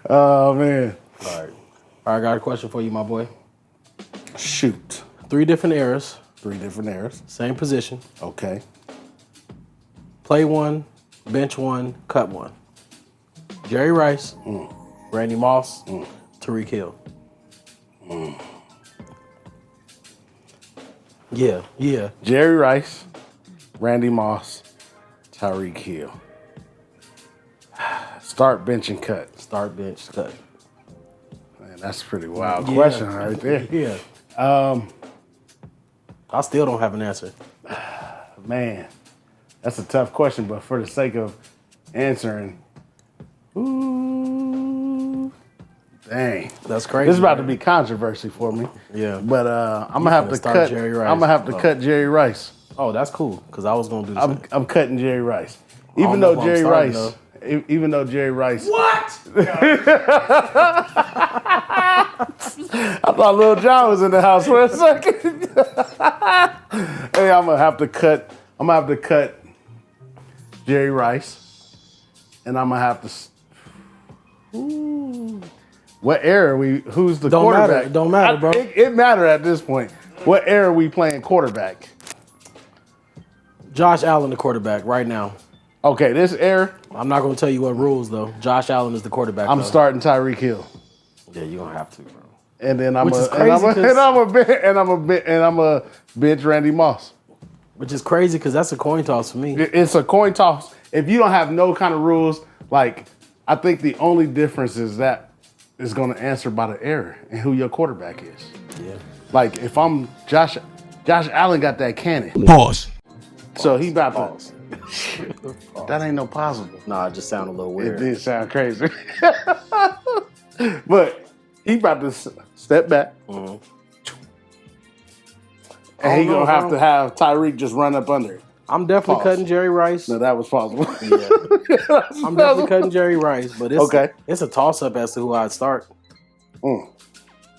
Oh, man. All right, I got a question for you, my boy. Shoot. 3 different eras, 3 different eras. same position. Okay. Play 1, bench 1, cut 1. Jerry Rice, Randy Moss, Tariq Hill. Yeah. Jerry Rice, Randy Moss, Tyreek Hill. Start, bench, and cut. Start, bench, cut. Man, that's a pretty wild question right there. Yeah. I still don't have an answer. Man, that's a tough question, but for the sake of answering, ooh, dang. That's crazy. This is about to be controversy for me. Yeah. But I'm gonna have to cut Jerry Rice. I'm gonna have to cut Jerry Rice. Oh, that's cool, because I was going to do the same. I'm cutting Jerry Rice. Even know though who I'm Jerry starting, Rice, even though Jerry Rice. What? I thought Lil John was in the house for a second. Hey, I'm gonna have to cut Jerry Rice, and I'm gonna have to. What era are we? Who's the quarterback? It don't matter, bro. It matter at this point. What era are we playing quarterback? Josh Allen, the quarterback, right now. Okay, this era. I'm not going to tell you what rules, though. Josh Allen is the quarterback. I'm starting Tyreek Hill. Yeah, you're going to have to, bro. And then I'm Which is a bench Randy Moss. Which is crazy because that's a coin toss for me. It's a coin toss. If you don't have no kind of rules, like I think the only difference is that it's going to answer by the era and who your quarterback is. Yeah. Like if I'm Josh Allen got that cannon. Pause. So he about to. That ain't no possible. Nah, it just sounded a little weird. It did sound crazy. But he about to step back. Mm-hmm. And he going to have to have Tyreek just run up under it. I'm definitely cutting Jerry Rice. No, that was possible. Yeah. I'm definitely cutting Jerry Rice, but it's a toss-up as to who I'd start.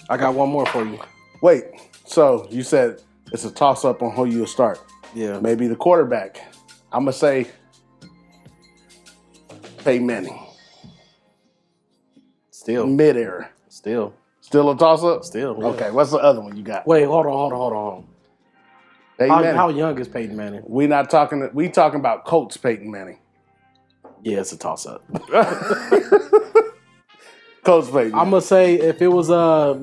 I got one more for you. Wait, so you said it's a toss-up on who you'll start. Yeah. Maybe the quarterback. I'm going to say Peyton Manning. Still. Mid-era. Still a toss-up? Still. Yeah. Okay, what's the other one you got? Wait, hold on. How young is Peyton Manning? We talking about Colts Peyton Manning. Yeah, it's a toss-up. Colts Peyton. I'm gonna say if it was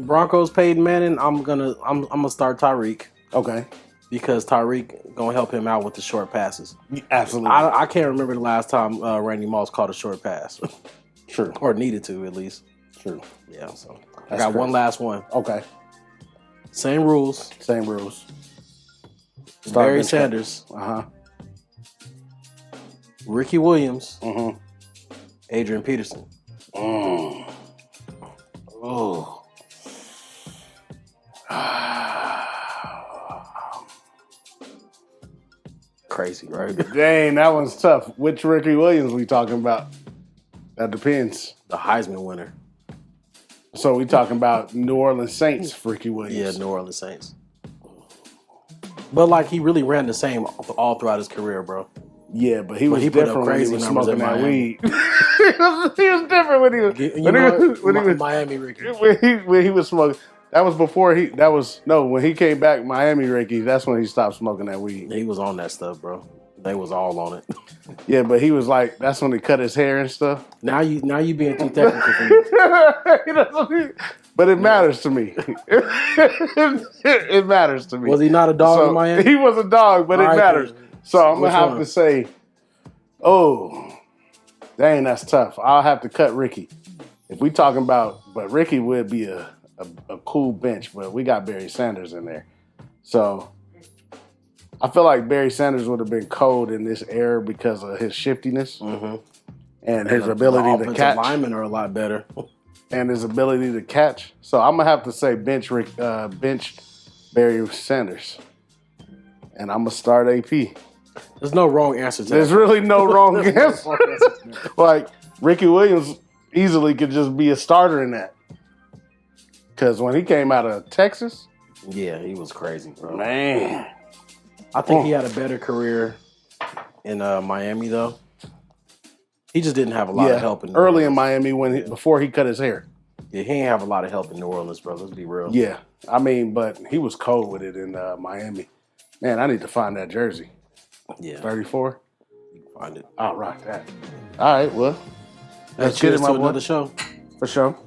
Broncos Peyton Manning, I'm gonna start Tyreek. Okay. Because Tyreek gonna help him out with the short passes. Absolutely. I can't remember the last time Randy Moss caught a short pass. True. Or needed to at least. True. Yeah. So I got one last one. Okay. Same rules. Barry Sanders. Ricky Williams. Adrian Peterson. Oh. Crazy, right? Dang, that one's tough. Which Ricky Williams we talking about? That depends. The Heisman winner. So we talking about New Orleans Saints, Ricky Williams. Yeah, New Orleans Saints. But like he really ran the same all throughout his career, bro. Yeah, but he was different when he was smoking that weed. he was different when he was Miami Ricky. When he was smoking. That was before when he came back, Miami Ricky, that's when he stopped smoking that weed. He was on that stuff, bro. They was all on it. Yeah, but he was like, that's when he cut his hair and stuff. Now you being too technical for me. But it matters to me. It matters to me. Was he not a dog in Miami? He was a dog, but it matters. Then. So I'm going to have to say, dang, that's tough. I'll have to cut Ricky. If we talking about, but Ricky would be a cool bench, but we got Barry Sanders in there. So I feel like Barry Sanders would have been cold in this era because of his shiftiness and his ability to catch. Linemen are a lot better. And his ability to catch. So I'm going to have to say bench Barry Sanders. And I'm going to start AP. There's no wrong answer to that. There's really no wrong answer. Like, Ricky Williams easily could just be a starter in that. Because when he came out of Texas. Yeah, he was crazy, bro. Man. I think he had a better career in Miami, though. He just didn't have a lot of help in New early Orleans. in Miami before he cut his hair. Yeah, he didn't have a lot of help in New Orleans, bro. Let's be real. Yeah, I mean, but he was cold with it in Miami. Man, I need to find that jersey. Yeah, 34. You can find it. I'll rock that. All right, well, let's get into another show for sure.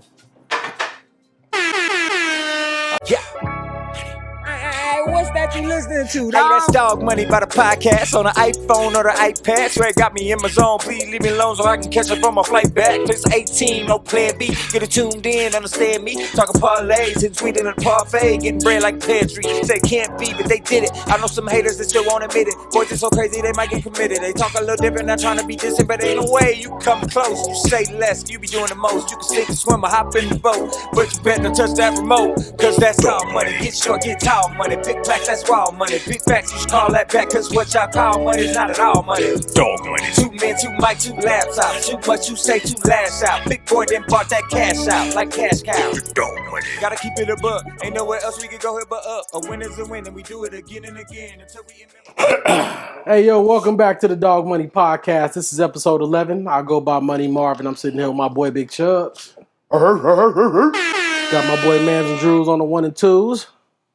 What's that you listening to? Hey, that's Dawg Money by the podcast on the iPhone or the iPad. Swear it got me in my zone. Please leave me alone so I can catch up on my flight back. Place 18, no plan B. Get it tuned in, understand me. Talking parlays, hitting sweet in a parfait. Getting bread like pantry. Say can't be, but they did it. I know some haters that still won't admit it. Boys, they so crazy they might get committed. They talk a little different, not trying to be distant, but ain't no way you come close. You say less, you be doing the most. You can sink and swim or hop in the boat, but you better not touch that remote. Cause that's all money. Get short, get tall money. Big plaques, that's wild money. Big facts, you should call that back. Cause what y'all call money is not at all money. Dawg money. 2 men, 2 mic, 2 laptops. Too much you say, 2 lash out. Big boy then bought that cash out like cash cow. Dawg money. Gotta keep it a buck. Ain't nowhere else we can go here but up. A win is a win and we do it again and again until we remember. Hey, yo, welcome back to the Dawg Money Podcast. This is episode 11. I go by Money Marvin. I'm sitting here with my boy Big Chubbs. Got my boy Mans and Drews on the 1 and 2s.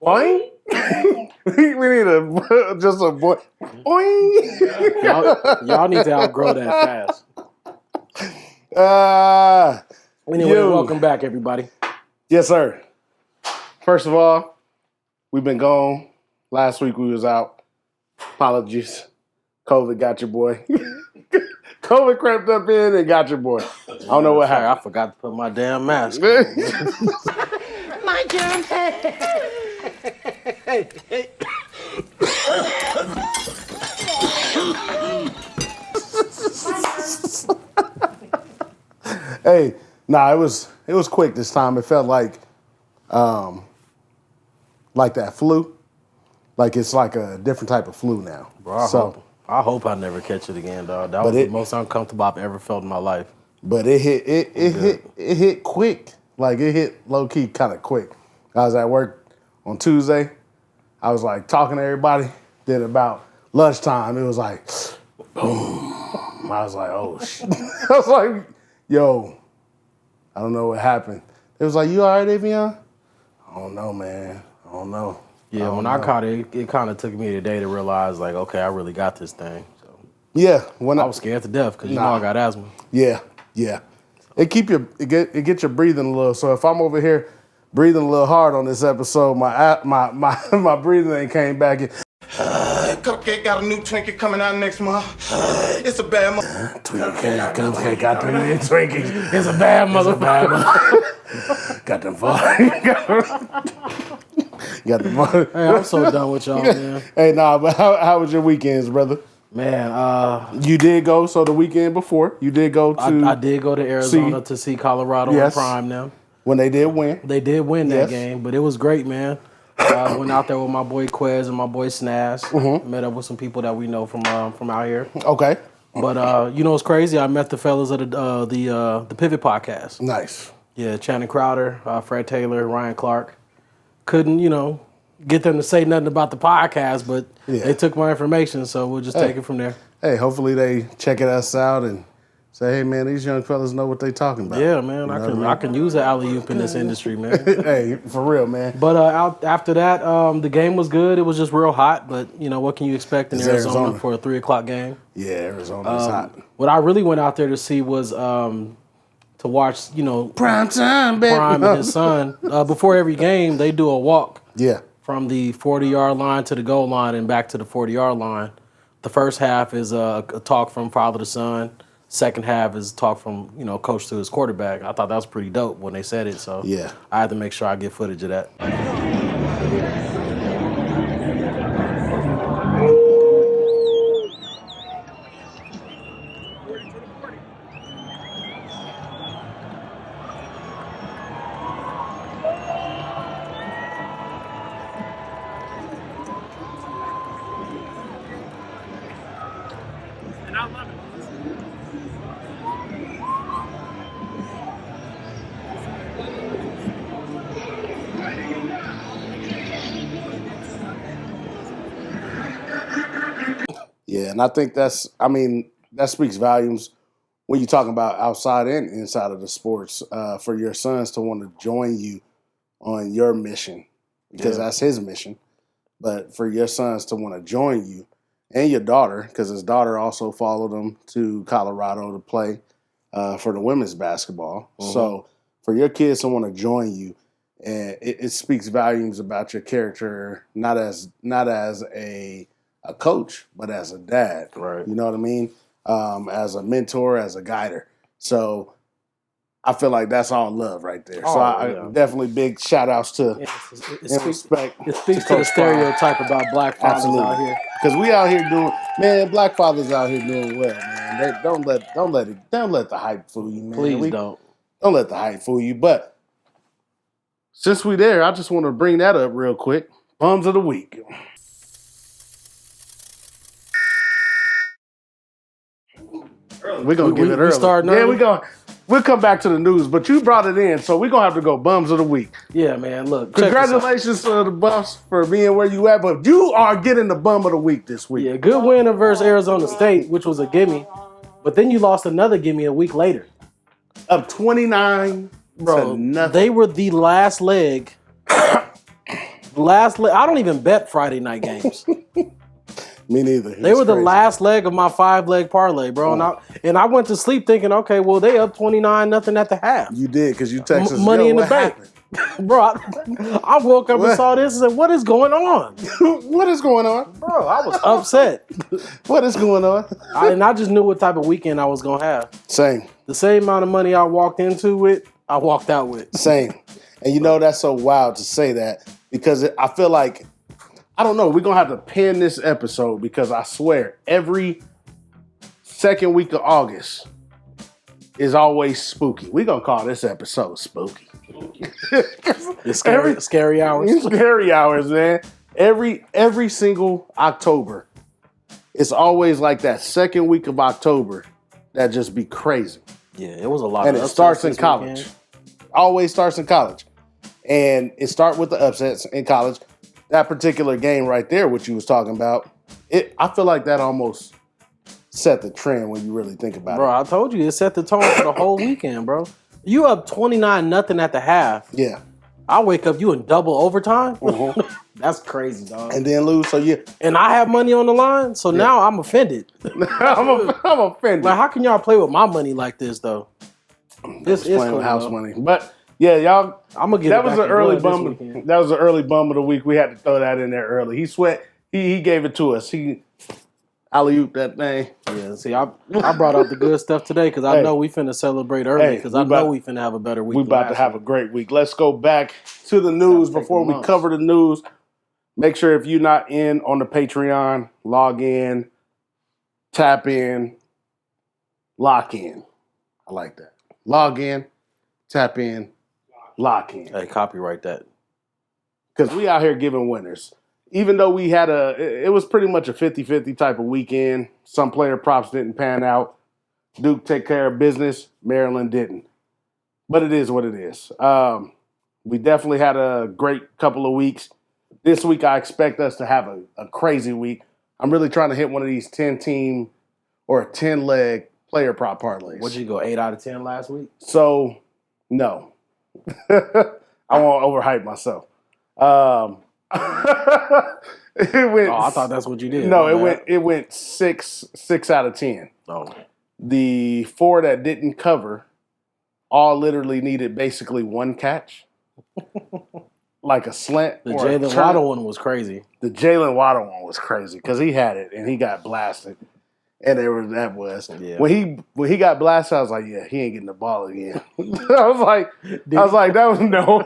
Boing. We need just a boy. Boing. Y'all need to outgrow that fast. Anyway, welcome back, everybody. Yes, sir. First of all, we've been gone. Last week we was out. Apologies. COVID got your boy. COVID crept up in and got your boy. I don't know what happened. I forgot to put my damn mask on. My damn head. Hey, nah, it was quick this time. It felt like that flu. Like it's like a different type of flu now. Bro, I hope I never catch it again, dog. That was the most uncomfortable I've ever felt in my life. But it hit quick. Like it hit low key kind of quick. I was at work on Tuesday. I was like talking to everybody. Then about lunchtime, it was like, boom. I was like, oh shit. I was like, yo, I don't know what happened. It was like, you all right, Avion? I don't know, man. I don't know. Yeah, when I caught it, it kind of took me a day to realize, like, okay, I really got this thing. So yeah, I was scared to death because you know I got asthma. Yeah. It gets your breathing a little. So if I'm over here breathing a little hard on this episode, my breathing ain't came back in. Cupcake got a new Twinkie coming out next month. It's a bad month. Twinkie got the new Twinkie. It's a bad motherfucker. Got them Got the money. Hey, I'm so done with y'all, man. Hey, nah, but how was your weekends, brother? Man, you did go. So the weekend before, you did go to. I did go to Arizona to see Colorado in prime now. When they did win. They did win that game, but it was great, man. I went out there with my boy Quez and my boy Snaz. Mm-hmm. Met up with some people that we know from out here. Okay. But you know what's crazy? I met the fellas of the Pivot podcast. Nice. Yeah, Channing Crowder, Fred Taylor, Ryan Clark. Couldn't, get them to say nothing about the podcast, but they took my information, so we'll just take it from there. Hey, hopefully they checking us out and say, hey, man, these young fellas know what they talking about. Yeah, man, I can use an alley-oop in this industry, man. Hey, for real, man. But after that, the game was good. It was just real hot, but, what can you expect in Arizona for a 3 o'clock game? Yeah, Arizona's hot. What I really went out there to see was to watch, Prime time, baby. Prime and his son. Before every game, they do a walk. Yeah. From the 40-yard line to the goal line and back to the 40-yard line. The first half is a talk from father to son. Second half is talk from, coach to his quarterback. I thought that was pretty dope when they said it, so yeah. I had to make sure I get footage of that. Yeah, and I think that speaks volumes when you're talking about outside and inside of the sports, for your sons to want to join you on your mission, because that's his mission, but for your sons to want to join you and your daughter, because his daughter also followed him to Colorado to play for the women's basketball. So for your kids to want to join you, and it speaks volumes about your character, not as a coach, but as a dad. Right. You know what I mean? As a mentor, as a guider. So I feel like that's all love right there. So I definitely big shout outs to respect. It speaks to the stereotype about black fathers out here. Because we out here doing, black fathers out here doing well, man. They don't let the hype fool you, man. Please don't let the hype fool you. But since we there, I just want to bring that up real quick. Bums of the week. We're gonna give it early. We'll come back to the news, but you brought it in, so we're gonna have to go bums of the week. Yeah, man. Look, congratulations to the Buffs for being where you at, but you are getting the bum of the week this week. Yeah, good win versus Arizona State, which was a gimme, but then you lost another gimme a week later. Up 29, bro. To nothing. They were the last leg. I don't even bet Friday night games. Me neither. They were the last leg of my 5-leg parlay, bro. And I went to sleep thinking, okay, well, they up 29-0 at the half. You did, because you texted money in the bank. Bro, I woke up and saw this and said, what is going on? What is going on? Bro, I was upset. What is going on? I just knew what type of weekend I was going to have. Same. The same amount of money I walked into with, I walked out with. Same. And you know, that's so wild to say that, because I feel like, I don't know, we're going to have to pin this episode, because I swear, every second week of August is always spooky. We're going to call this episode spooky. It's scary hours. Scary hours, man. Every single October, it's always like that second week of October that just be crazy. Yeah, it was a lot. And it starts in college. Weekend. Always starts in college. And it starts with the upsets in college. That particular game right there, what you was talking about, I feel like that almost set the trend when you really think about it. Bro, I told you, it set the tone for the whole weekend, bro. You up 29-0 at the half. Yeah. I wake up, you in double overtime? That's crazy, dog. And then lose, so yeah. And I have money on the line, so now I'm offended. I'm offended. Like, how can y'all play with my money like this, though? This is playing with house money. But yeah, y'all. I'm gonna get that was an early bum. That was an early bum of the week. We had to throw that in there early. He gave it to us. He alley-ooped that thing. Yeah. See, I brought out the good stuff today because I know we finna celebrate early because I know we finna have a better week. We about to have a great week. Let's go back to the news before we cover the news. Make sure if you're not in on the Patreon, log in, tap in, lock in. I like that. Log in, tap in, lock in. Hey, copyright that. Because we out here giving winners. Even though we had it was pretty much a 50-50 type of weekend. Some player props didn't pan out. Duke take care of business. Maryland didn't. But it is what it is. We definitely had a great couple of weeks. This week, I expect us to have a crazy week. I'm really trying to hit one of these 10-team or a 10-leg player prop parlays. What'd you go, 8 out of 10 last week? So, no. I won't overhype myself. It went. I thought that's what you did. No, it went 6 out of 10. Oh. The 4 that didn't cover all literally needed basically one catch. Like a slant. The Jalen Waddle one was crazy. The Jalen Waddle one was crazy because he had it and he got blasted. And Yeah. When he got blasted, I was like, yeah, he ain't getting the ball again. I was like, that was no.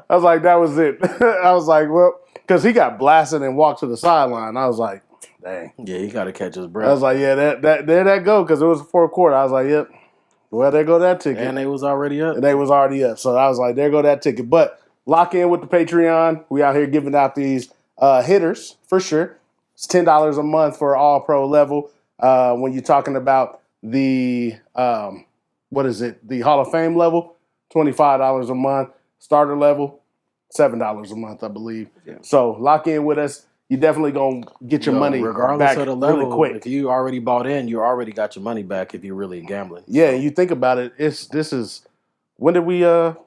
I was like, that was it. I was like, well, because he got blasted and walked to the sideline. I was like, dang. Yeah, he got to catch his breath. I was like, yeah, that go because it was the fourth quarter. I was like, yep. Well, there go that ticket. And they was already up. So I was like, there go that ticket. But lock in with the Patreon. We out here giving out these hitters for sure. It's $10 a month for all pro level. When you're talking about the the Hall of Fame level, $25 a month. Starter level, $7 a month, I believe. Yeah. So lock in with us. you definitely gonna get your money regardless back of the level. really quick. If you already bought in, you already got your money back. If you're really gambling, Yeah, you think about it. This is when did we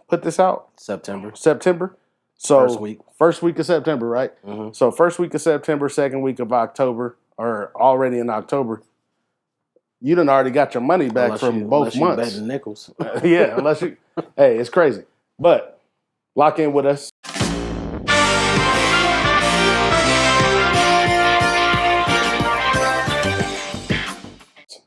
put this out? September. So First of week. September, right? Mm-hmm. So first week of September, second week of October, or already in October, you done already got your money back from both months. Betting nickels. Yeah, unless you. Hey, it's crazy, but lock in with us.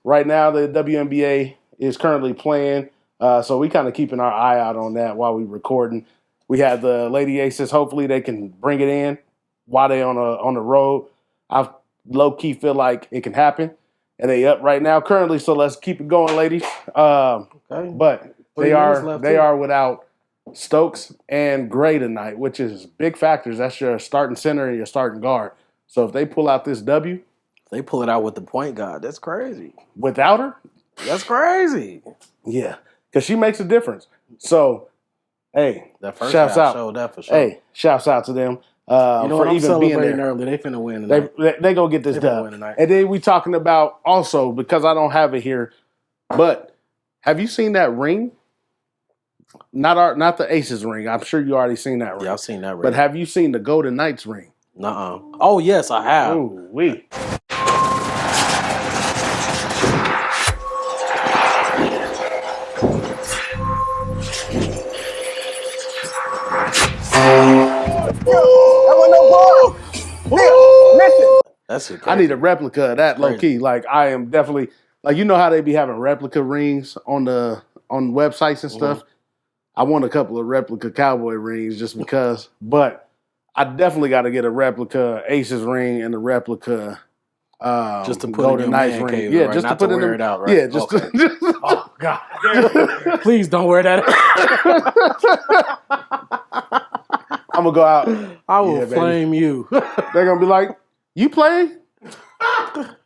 Right now, the WNBA is currently playing, so we kind of keeping our eye out on that while we recording. We have the Lady Aces. Hopefully, they can bring it in while they on the road. I low key feel like it can happen, and they up right now currently. So let's keep it going, ladies. Okay. But they are without Stokes and Gray tonight, which is big factors. That's your starting center and your starting guard. So if they pull out this W. They pull it out with the point guard. That's crazy. Without her? That's crazy. Yeah, because she makes a difference. So, hey, that first shouts out. Showed that for sure. Hey, shouts out to them for I'm even being there. early. They finna win tonight. They gonna get this done. And then we talking about also, because I don't have it here, but have you seen that ring? Not the Aces ring. I'm sure you already seen that ring. Yeah, I've seen that ring. But have you seen the Golden Knights ring? Nuh-uh. Oh yes, I have. Ooh, wee. That's it. I need a replica of that, low key. Like I am definitely like, you know how they be having replica rings on websites and stuff. I want a couple of replica cowboy rings just because, but I definitely got to get a replica Aces ring and a replica just to put Golden in your Knights man ring. cave, Yeah, right? just Not to put to in wear it out, right? Yeah, just okay. oh god. Please don't wear that. I'm gonna go out. I will flame you. They're gonna be like, "You play?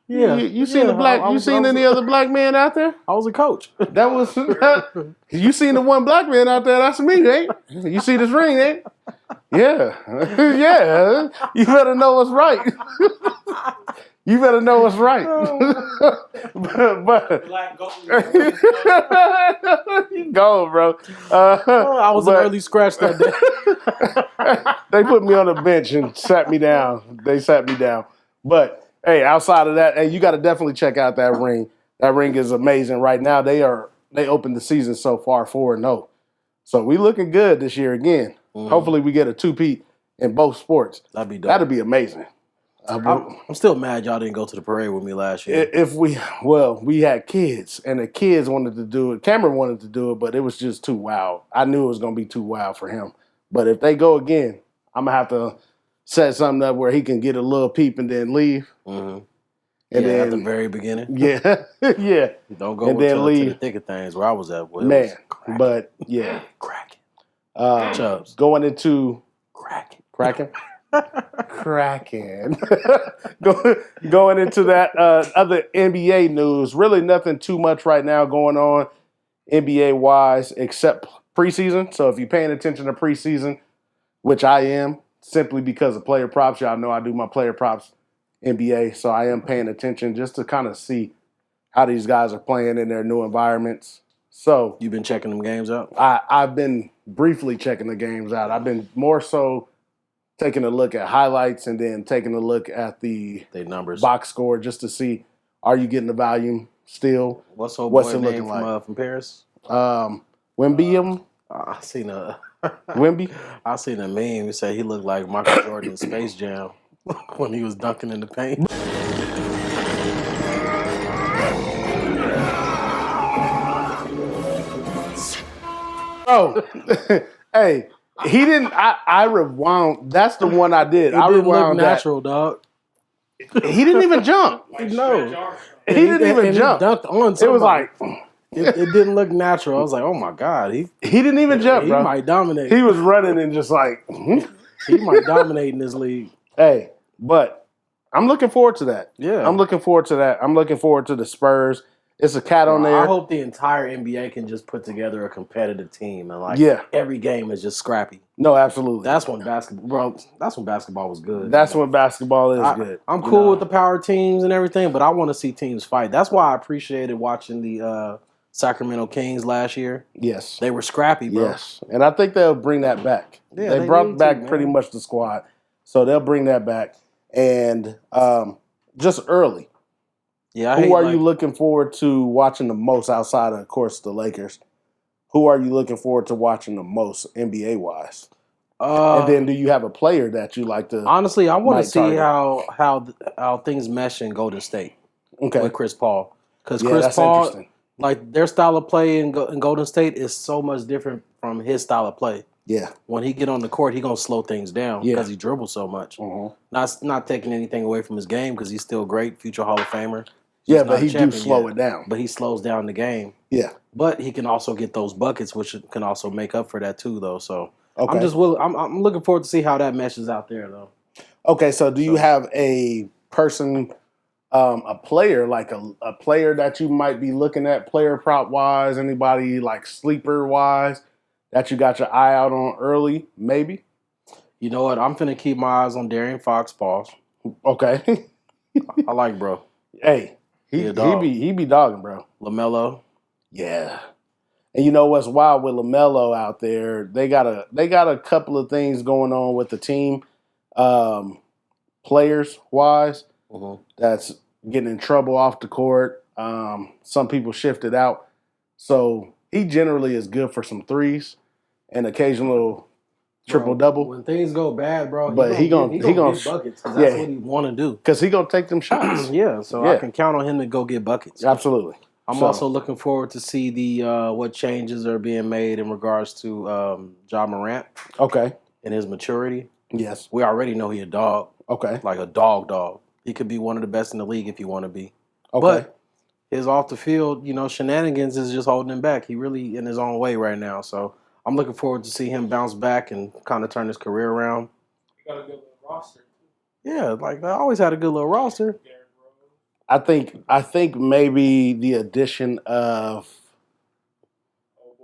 Yeah, you seen the black? You seen any other black man out there? I was a coach. That was you seen the one black man out there? That's me, ain't? You see this ring, ain't? Yeah, yeah. You better know what's right. You better know what's right. but Black gold. you go, bro. I was an early scratch that day. They put me on the bench and sat me down. They sat me down. But hey, outside of that, hey, you got to definitely check out that ring. That ring is amazing right now. They opened the season so far 4-0. So we looking good this year again. Hopefully we get a two-peat in both sports. That'd be dope. That'd be amazing. I'm still mad y'all didn't go to the parade with me last year. We had kids, and the kids wanted to do it. Cameron wanted to do it, but it was just too wild. I knew it was going to be too wild for him. But if they go again, I'm going to have to set something up where he can get a little peep and then leave. Mm-hmm. And then at the very beginning. Yeah, yeah. Don't go and then to leave. the thick of things where I was at. Well, man, but yeah. Cracking. Chubs. Going into Cracking. Going into that other NBA news, really nothing too much right now going on NBA-wise except preseason. So if you're paying attention to preseason, which I am, simply because of player props, y'all know I do my player props NBA, so I am paying attention just to kind of see how these guys are playing in their new environments. So you've been checking them games out? I've been briefly checking the games out. I've been more so taking a look at highlights and then taking a look at the numbers, box score, just to see, are you getting the volume still? What's it looking like from Paris? Wemby. I seen a Wemby. I seen a meme. It said he looked like Michael Jordan in Space Jam when he was dunking in the paint. Oh, hey. He didn't. I rewound. That's the one I did. I rewound look natural, dog. He didn't even jump. No, he didn't even jump. He dunked on somebody. It was like it didn't look natural. I was like, oh my god, he didn't even jump, bro. He might dominate. He was running and just like he might dominate in this league. Hey, but I'm looking forward to that. Yeah, I'm looking forward to that. I'm looking forward to the Spurs It's a cat on there. I hope the entire NBA can just put together a competitive team and every game is just scrappy. No, absolutely. That's when basketball was good. That's when basketball is good. I'm cool with the power teams and everything, but I want to see teams fight. That's why I appreciated watching the Sacramento Kings last year. Yes. They were scrappy, bro. Yes. And I think they'll bring that back. Yeah, they brought back pretty much the squad. So they'll bring that back. And just early. Yeah. Who are you looking forward to watching the most outside of course, the Lakers? Who are you looking forward to watching the most NBA-wise? And then do you have a player that you like to honestly, I want to see how things mesh in Golden State with Chris Paul. Because Chris Paul, like their style of play in Golden State is so much different from his style of play. Yeah. When he get on the court, he going to slow things down because he dribbles so much. Not taking anything away from his game because he's still great, future Hall of Famer. Yeah, but he do slow it down. But he slows down the game. Yeah. But he can also get those buckets, which can also make up for that too, though. So I'm looking forward to see how that meshes out there, though. Okay, so do you have a person, a player, like a player that you might be looking at player prop wise, anybody like sleeper wise that you got your eye out on early, maybe? You know what? I'm finna keep my eyes on De'Aaron Fox. Pause. Okay. I like bro. Hey, he be dogging, bro. LaMelo. Yeah. And you know what's wild with LaMelo out there? They got a couple of things going on with the team, players wise, that's getting in trouble off the court. Some people shifted out, so he generally is good for some threes and occasional triple double. When things go bad, bro, but he gonna get buckets. That's what he want to do. Because he gonna take them shots. I can count on him to go get buckets. Absolutely. I'm also looking forward to see the what changes are being made in regards to Ja Morant. Okay. And his maturity. Yes. We already know he a dog. Okay. Like a dog. He could be one of the best in the league if you want to be. Okay. But his off the field, shenanigans is just holding him back. He really in his own way right now. So I'm looking forward to see him bounce back and kind of turn his career around. You got a good little roster too. Yeah, like I always had a good little roster. I think maybe the addition of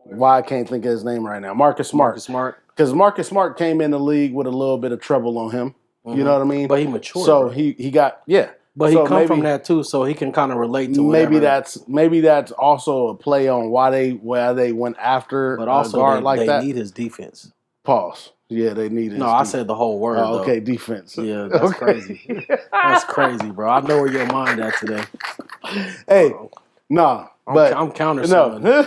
why I can't think of his name right now, Marcus Smart. Because Marcus Smart came in the league with a little bit of trouble on him. You know what I mean? But he matured. So he got But he come from that too, so he can kind of relate to whatever. Maybe that's also a play on why they went after but also a guard like that. They need his defense. Pause. Yeah, they need his No, I said the whole word. Okay, defense. Yeah, that's crazy. That's crazy, bro. I know where your mind at today. Hey, nah. I'm countersigning. No.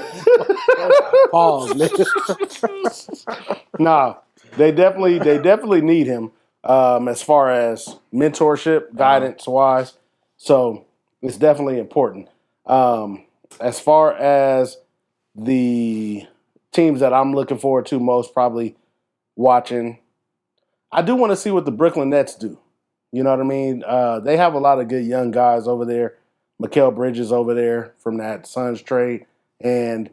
Pause, nigga. Nah, they definitely need him as far as mentorship, guidance wise. So it's definitely important. As far as the teams that I'm looking forward to most, probably watching, I do want to see what the Brooklyn Nets do. You know what I mean? They have a lot of good young guys over there. Mikal Bridges over there from that Suns trade. And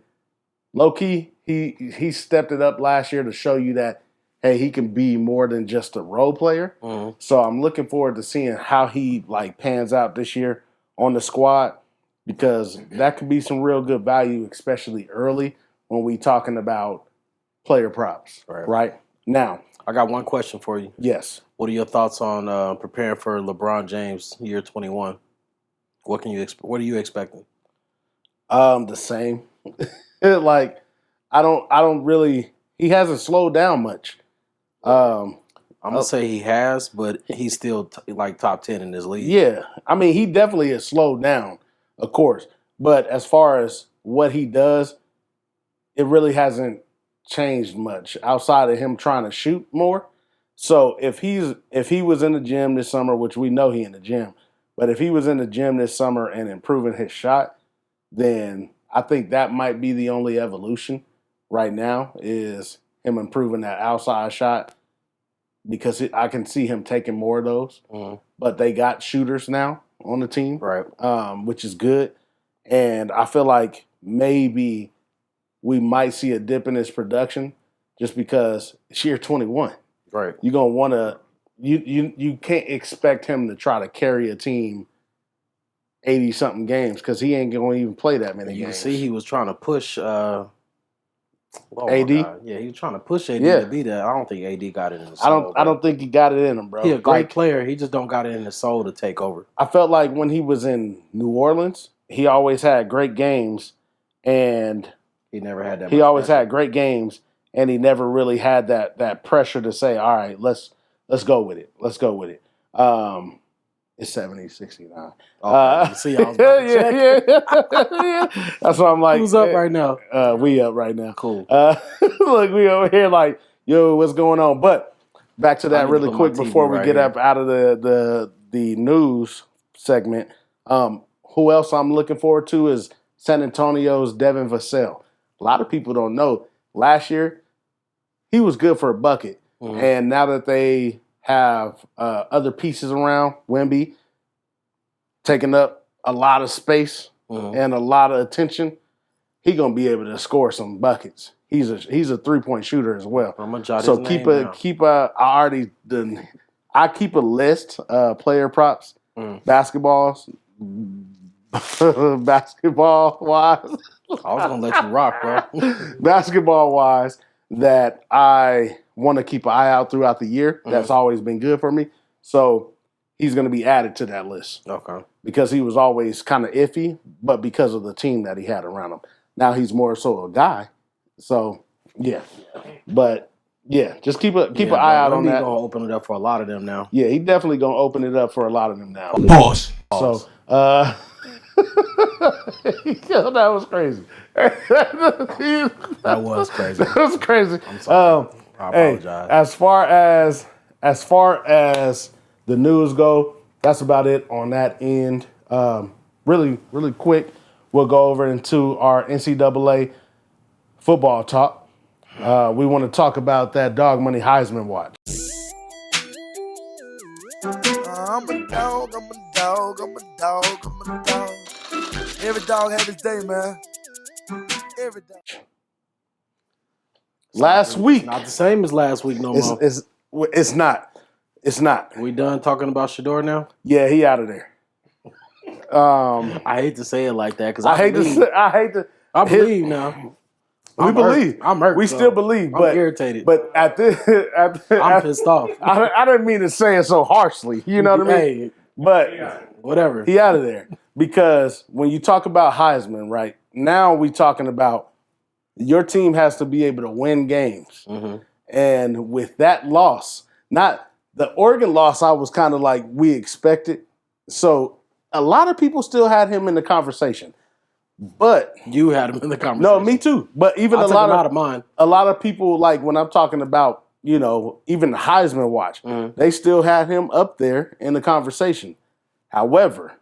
low-key, he stepped it up last year to show you that, hey, he can be more than just a role player. Mm-hmm. So I'm looking forward to seeing how he pans out this year on the squad, because that could be some real good value, especially early when we talking about player props. Right? Now, I got one question for you. Yes. What are your thoughts on preparing for LeBron James year 21? What are you expecting? The same. I don't really. He hasn't slowed down much. I'm gonna say he has, but he's still top 10 in this league. Yeah, I mean he definitely has slowed down, of course. But as far as what he does, it really hasn't changed much outside of him trying to shoot more. So if he was in the gym this summer, which we know he in the gym, but if he was in the gym this summer and improving his shot, then I think that might be the only evolution right now is him improving that outside shot, because I can see him taking more of those. Mm-hmm. But they got shooters now on the team, right? Which is good. And I feel like maybe we might see a dip in his production just because it's year 21. Right. You're going to want to – you can't expect him to try to carry a team 80-something games because he ain't going to even play that many You can games. see he was trying to push AD? Yeah, he was trying to push AD to be that. I don't think AD got it in his soul. I don't think he got it in him, bro. He a great player. He just don't got it in his soul to take over. I felt like when he was in New Orleans, he always had great games, and he never had that. He always had great games, and he never really had that pressure to say, "All right, let's go with it. Let's go with it." It's 70-69. Okay. See, I was about to check. Yeah. That's why I'm like, who's up right now? We up right now. Cool. Look, we over here like, yo, what's going on? But back to that really quick before we get up out of the news segment. Who else I'm looking forward to is San Antonio's Devin Vassell. A lot of people don't know. Last year, he was good for a bucket. Mm-hmm. And now that they have other pieces around, Wemby taking up a lot of space and a lot of attention, he gonna be able to score some buckets. He's a 3-point shooter as well. So keep I keep a list player props, basketball wise. I was gonna let you rock, bro. Basketball wise, that I want to keep an eye out throughout the year. That's always been good for me. So he's going to be added to that list. Okay. Because he was always kind of iffy, but because of the team that he had around him. Now he's more so a guy. So, yeah. But, yeah, just keep an eye out on that. He's going to open it up for a lot of them now. Yeah, he definitely going to open it up for a lot of them now. Pause. So, that was crazy. That was crazy. That was crazy. I'm sorry. I apologize. Hey, as far as the news go, that's about it on that end. Really, really quick, we'll go over into our NCAA football talk. We want to talk about that Dog Money Heismen Watch. I'm a dog, I'm a dog, I'm a dog, I'm a dog. Every dog had his day, man. Every dog. Last week. Not the same as last week no more. It's not. It's not. We done talking about Shador now? Yeah, he out of there. I hate to say it like that because I believe now. We believe. I'm hurt. We still believe, but I'm irritated. But I'm pissed off. I didn't mean to say it so harshly. You know what I mean? Hey, but whatever. He out of there because when you talk about Heisman, right now we talking about your team has to be able to win games, and with that loss, not the Oregon loss, I was kind of like we expected. So a lot of people still had him in the conversation. But you had him in the conversation. No, me too. But even a lot of mine. A lot of people, like when I'm talking about, even the Heisman Watch, they still had him up there in the conversation. However,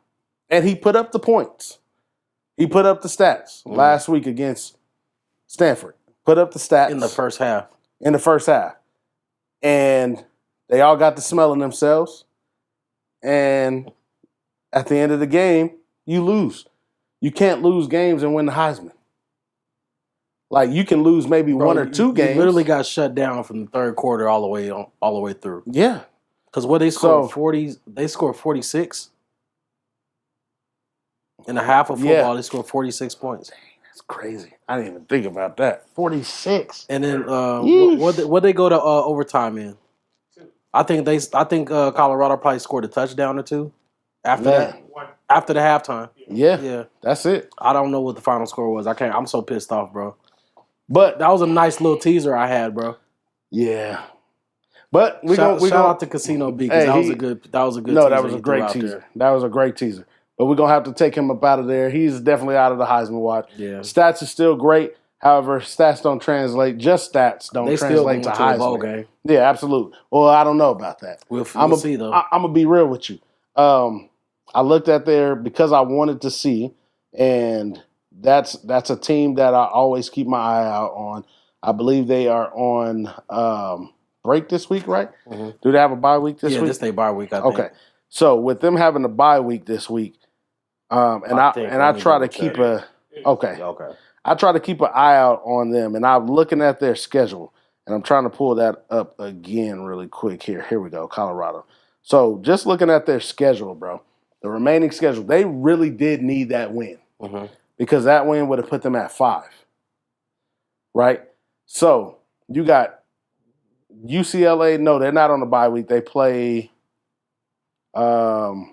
and he put up the points. He put up the stats last week against Stanford. Put up the stats in the first half. And they all got the smell in themselves. And at the end of the game, you lose. You can't lose games and win the Heisman. Like you can lose maybe one or two games. You literally got shut down from the third quarter all the way through. Yeah, because what they scored 40. They scored 46 in a half of football. Yeah. They scored 46 points. Dang, that's crazy. I didn't even think about that. 46. And then what they go to overtime in? I think Colorado probably scored a touchdown or two after that. After the halftime. Yeah. That's it. I don't know what the final score was. I'm so pissed off, bro. But that was a nice little teaser I had, bro. Yeah. But shout out to Casino B because that was a good No, that was a great teaser. That was a great teaser. But we're gonna have to take him up out of there. He's definitely out of the Heisman Watch. Yeah. Stats is still great. However, stats don't translate. Just stats don't translate to Heisman. Bowl game. Yeah, absolutely. Well, I don't know about that. We'll see though. I'm gonna be real with you. I looked at there because I wanted to see, and that's a team that I always keep my eye out on. I believe they are on break this week, right? Mm-hmm. Do they have a bye week this week? Yeah, this they bye week. I think. Okay, so with them having a bye week this week, I try to keep I try to keep an eye out on them, and I'm looking at their schedule, and I'm trying to pull that up again really quick here. Here we go, Colorado. So just looking at their schedule, bro. The remaining schedule, they really did need that win because that win would have put them at 5. Right? So you got UCLA. No, they're not on the bye week. They play. No,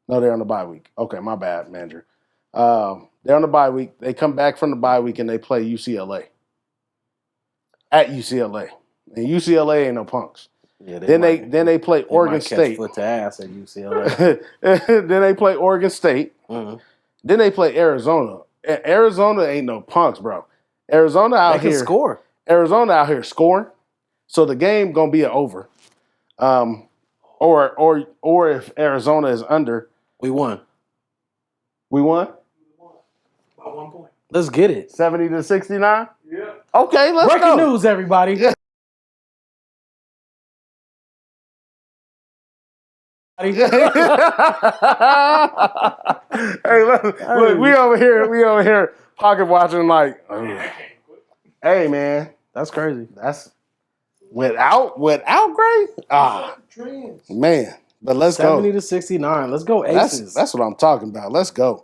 they're on the bye week. Okay, my bad, manager. They're on the bye week. They come back from the bye week and they play UCLA at UCLA. And UCLA ain't no punks. Yeah, Then they play Oregon State. Foot to ass at UCLA. Then they play Oregon State. Mm-hmm. Then they play Arizona. Arizona ain't no punks, bro. Arizona out They here can score. Arizona out here scoring. So the game gonna be an over. Or if Arizona is under, We won. we won By 1 point. Let's get it. 70-69. Yeah. Okay, let's Breaking go. news, everybody. Hey, look, we over here pocket watching like, hey man, That's crazy. that's without Gray? Ah, man. But let's 70 go. to 69. Let's go Aces. That's what I'm talking about. Let's go.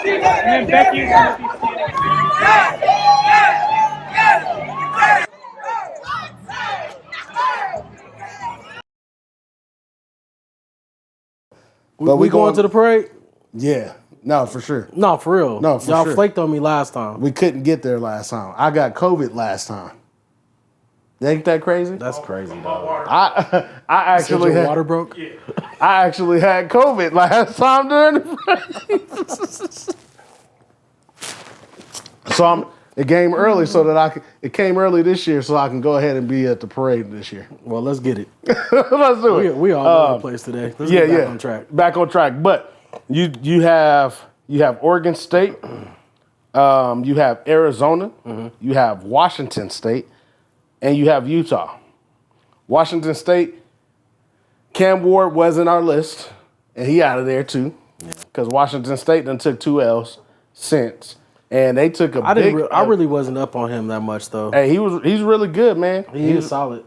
And Becky's going to be standing. But we going to the parade? Yeah. No, for sure. No, for real. No, for Y'all sure. flaked on me last time. We couldn't get there last time. I got COVID last time. Ain't that crazy? That's crazy, dog. I Said actually your had, water broke? I actually had COVID last time during the So it came early so that it came early this year so I can go ahead and be at the parade this year. Well, let's get it. Let's do it. We all over the place today. Let's get back on track. Back on track. But you have Oregon State, you have Arizona, you have Washington State, and you have Utah. Washington State, Cam Ward was in our list, and he out of there too, because Washington State done took 2 L's since, and they took a I big. really wasn't up on him that much though. He's really good, man. He's solid.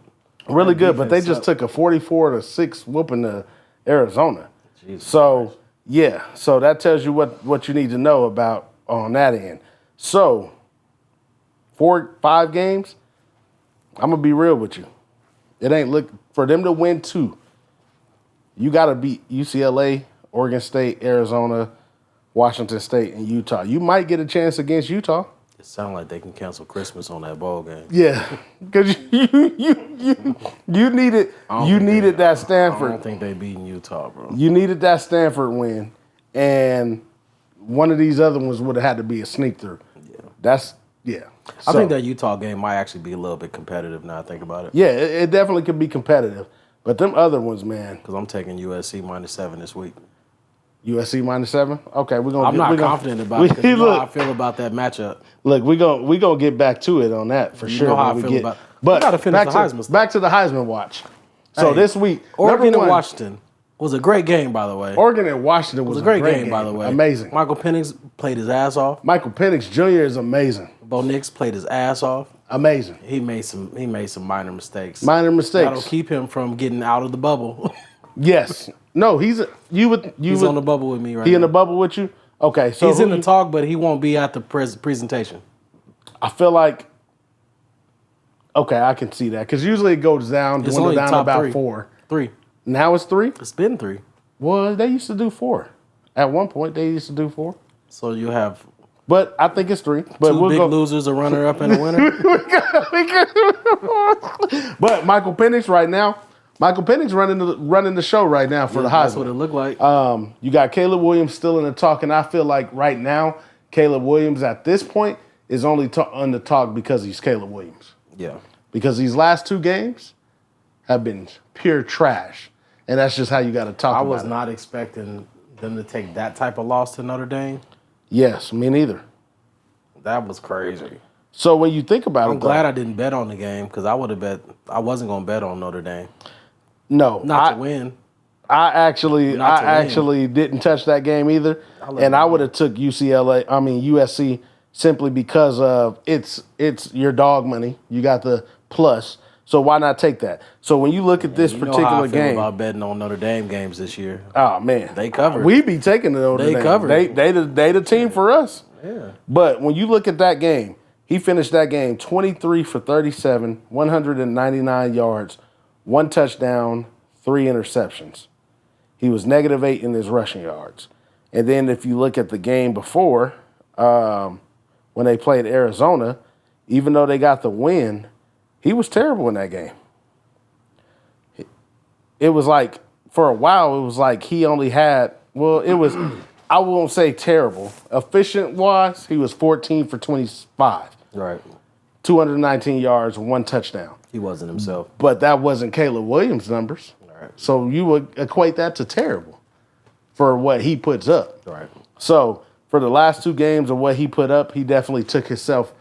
Really That good, but they defense just took a 44-6 whooping to Arizona. Jesus So yeah, so that tells you what you need to know about on that end. So 4-5 games. I'm gonna be real with you. It ain't look for them to win 2. You got to beat UCLA, Oregon State, Arizona, Washington State, and Utah. You might get a chance against Utah. It sounds like they can cancel Christmas on that bowl game. Yeah, because you needed that I Stanford. don't think they beating Utah, bro. You needed that Stanford win, and one of these other ones would have had to be a sneak through. Yeah. I think that Utah game might actually be a little bit competitive now I think about it. Yeah, it definitely could be competitive. But them other ones, man. Because I'm taking USC -7 this week. USC -7? Okay, we're gonna. I'm not confident about it because you know how I feel about that matchup. Look, we gonna get back to it on that for sure. know how I when we feel get, about. But We gotta finish the Heisman stuff. back to the Heisman Watch. So Hey, this week, Oregon number and one, Washington was a great game, by the way. Oregon and Washington was It was a great game, by the way. Amazing. Michael Penix played his ass off. Michael Penix Jr. is amazing. Bo Nix played his ass off. Amazing. He made some minor mistakes. Minor That'll mistakes. keep him from getting out of the bubble. Yes. No, he's He's on the bubble with me right He now. in the bubble with you? Okay, so He's in the talk, but he won't be at the presentation. I feel like okay, I can see that because usually it goes down, It's dwindle only down to top about 3. 4. 3. Now it's 3. It's been 3. Well, they used to do 4. At one point, they used to do 4. So you have But I think it's 3. But 2 we'll big go. losers, a runner-up, and a winner. But Michael Penix right now, running the show right now for the Heisman. That's what it looked like. You got Caleb Williams still in the talk, and I feel like right now, Caleb Williams at this point is only on the talk because he's Caleb Williams. Yeah. Because these last 2 games have been pure trash. And that's just how you got to talk I about it. was not expecting them to take that type of loss to Notre Dame. Yes, me neither. That was crazy. So when you think about it, I'm glad I didn't bet on the game because I would have bet. I wasn't going to bet on Notre Dame. No. Not to win. I actually didn't touch that game either. And I would have took USC simply because of it's your dog money. You got the plus. So why not take that? So when you look at this You know particular how I feel game, about betting on Notre Dame games this year. oh man, They covered. We be taking the Notre Dame. They covered. They the team for us. Yeah. But when you look at that game, he finished that game 23 for 37, 199 yards, 1 touchdown, 3 interceptions. He was -8 in his rushing yards. And then if you look at the game before, when they played Arizona, even though they got the win, he was terrible in that game. It was like, for a while, it was like he only had, well, it was, I won't say terrible. Efficient-wise, he was 14 for 25. Right. 219 yards, 1 touchdown. He wasn't himself. But that wasn't Caleb Williams' numbers. Right. So you would equate that to terrible for what he puts up. Right. So for the last 2 games of what he put up, he definitely took himself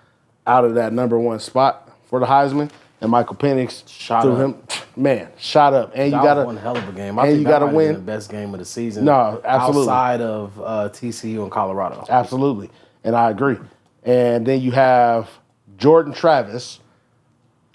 out of that number 1 spot for the Heisman. And Michael Penix Shot threw up. him, man, shot up. And you That got was to one hell of a game. and I think you that gotta might have win. been the best game of the season. No, absolutely. Outside of TCU and Colorado. Absolutely. And I agree. And then you have Jordan Travis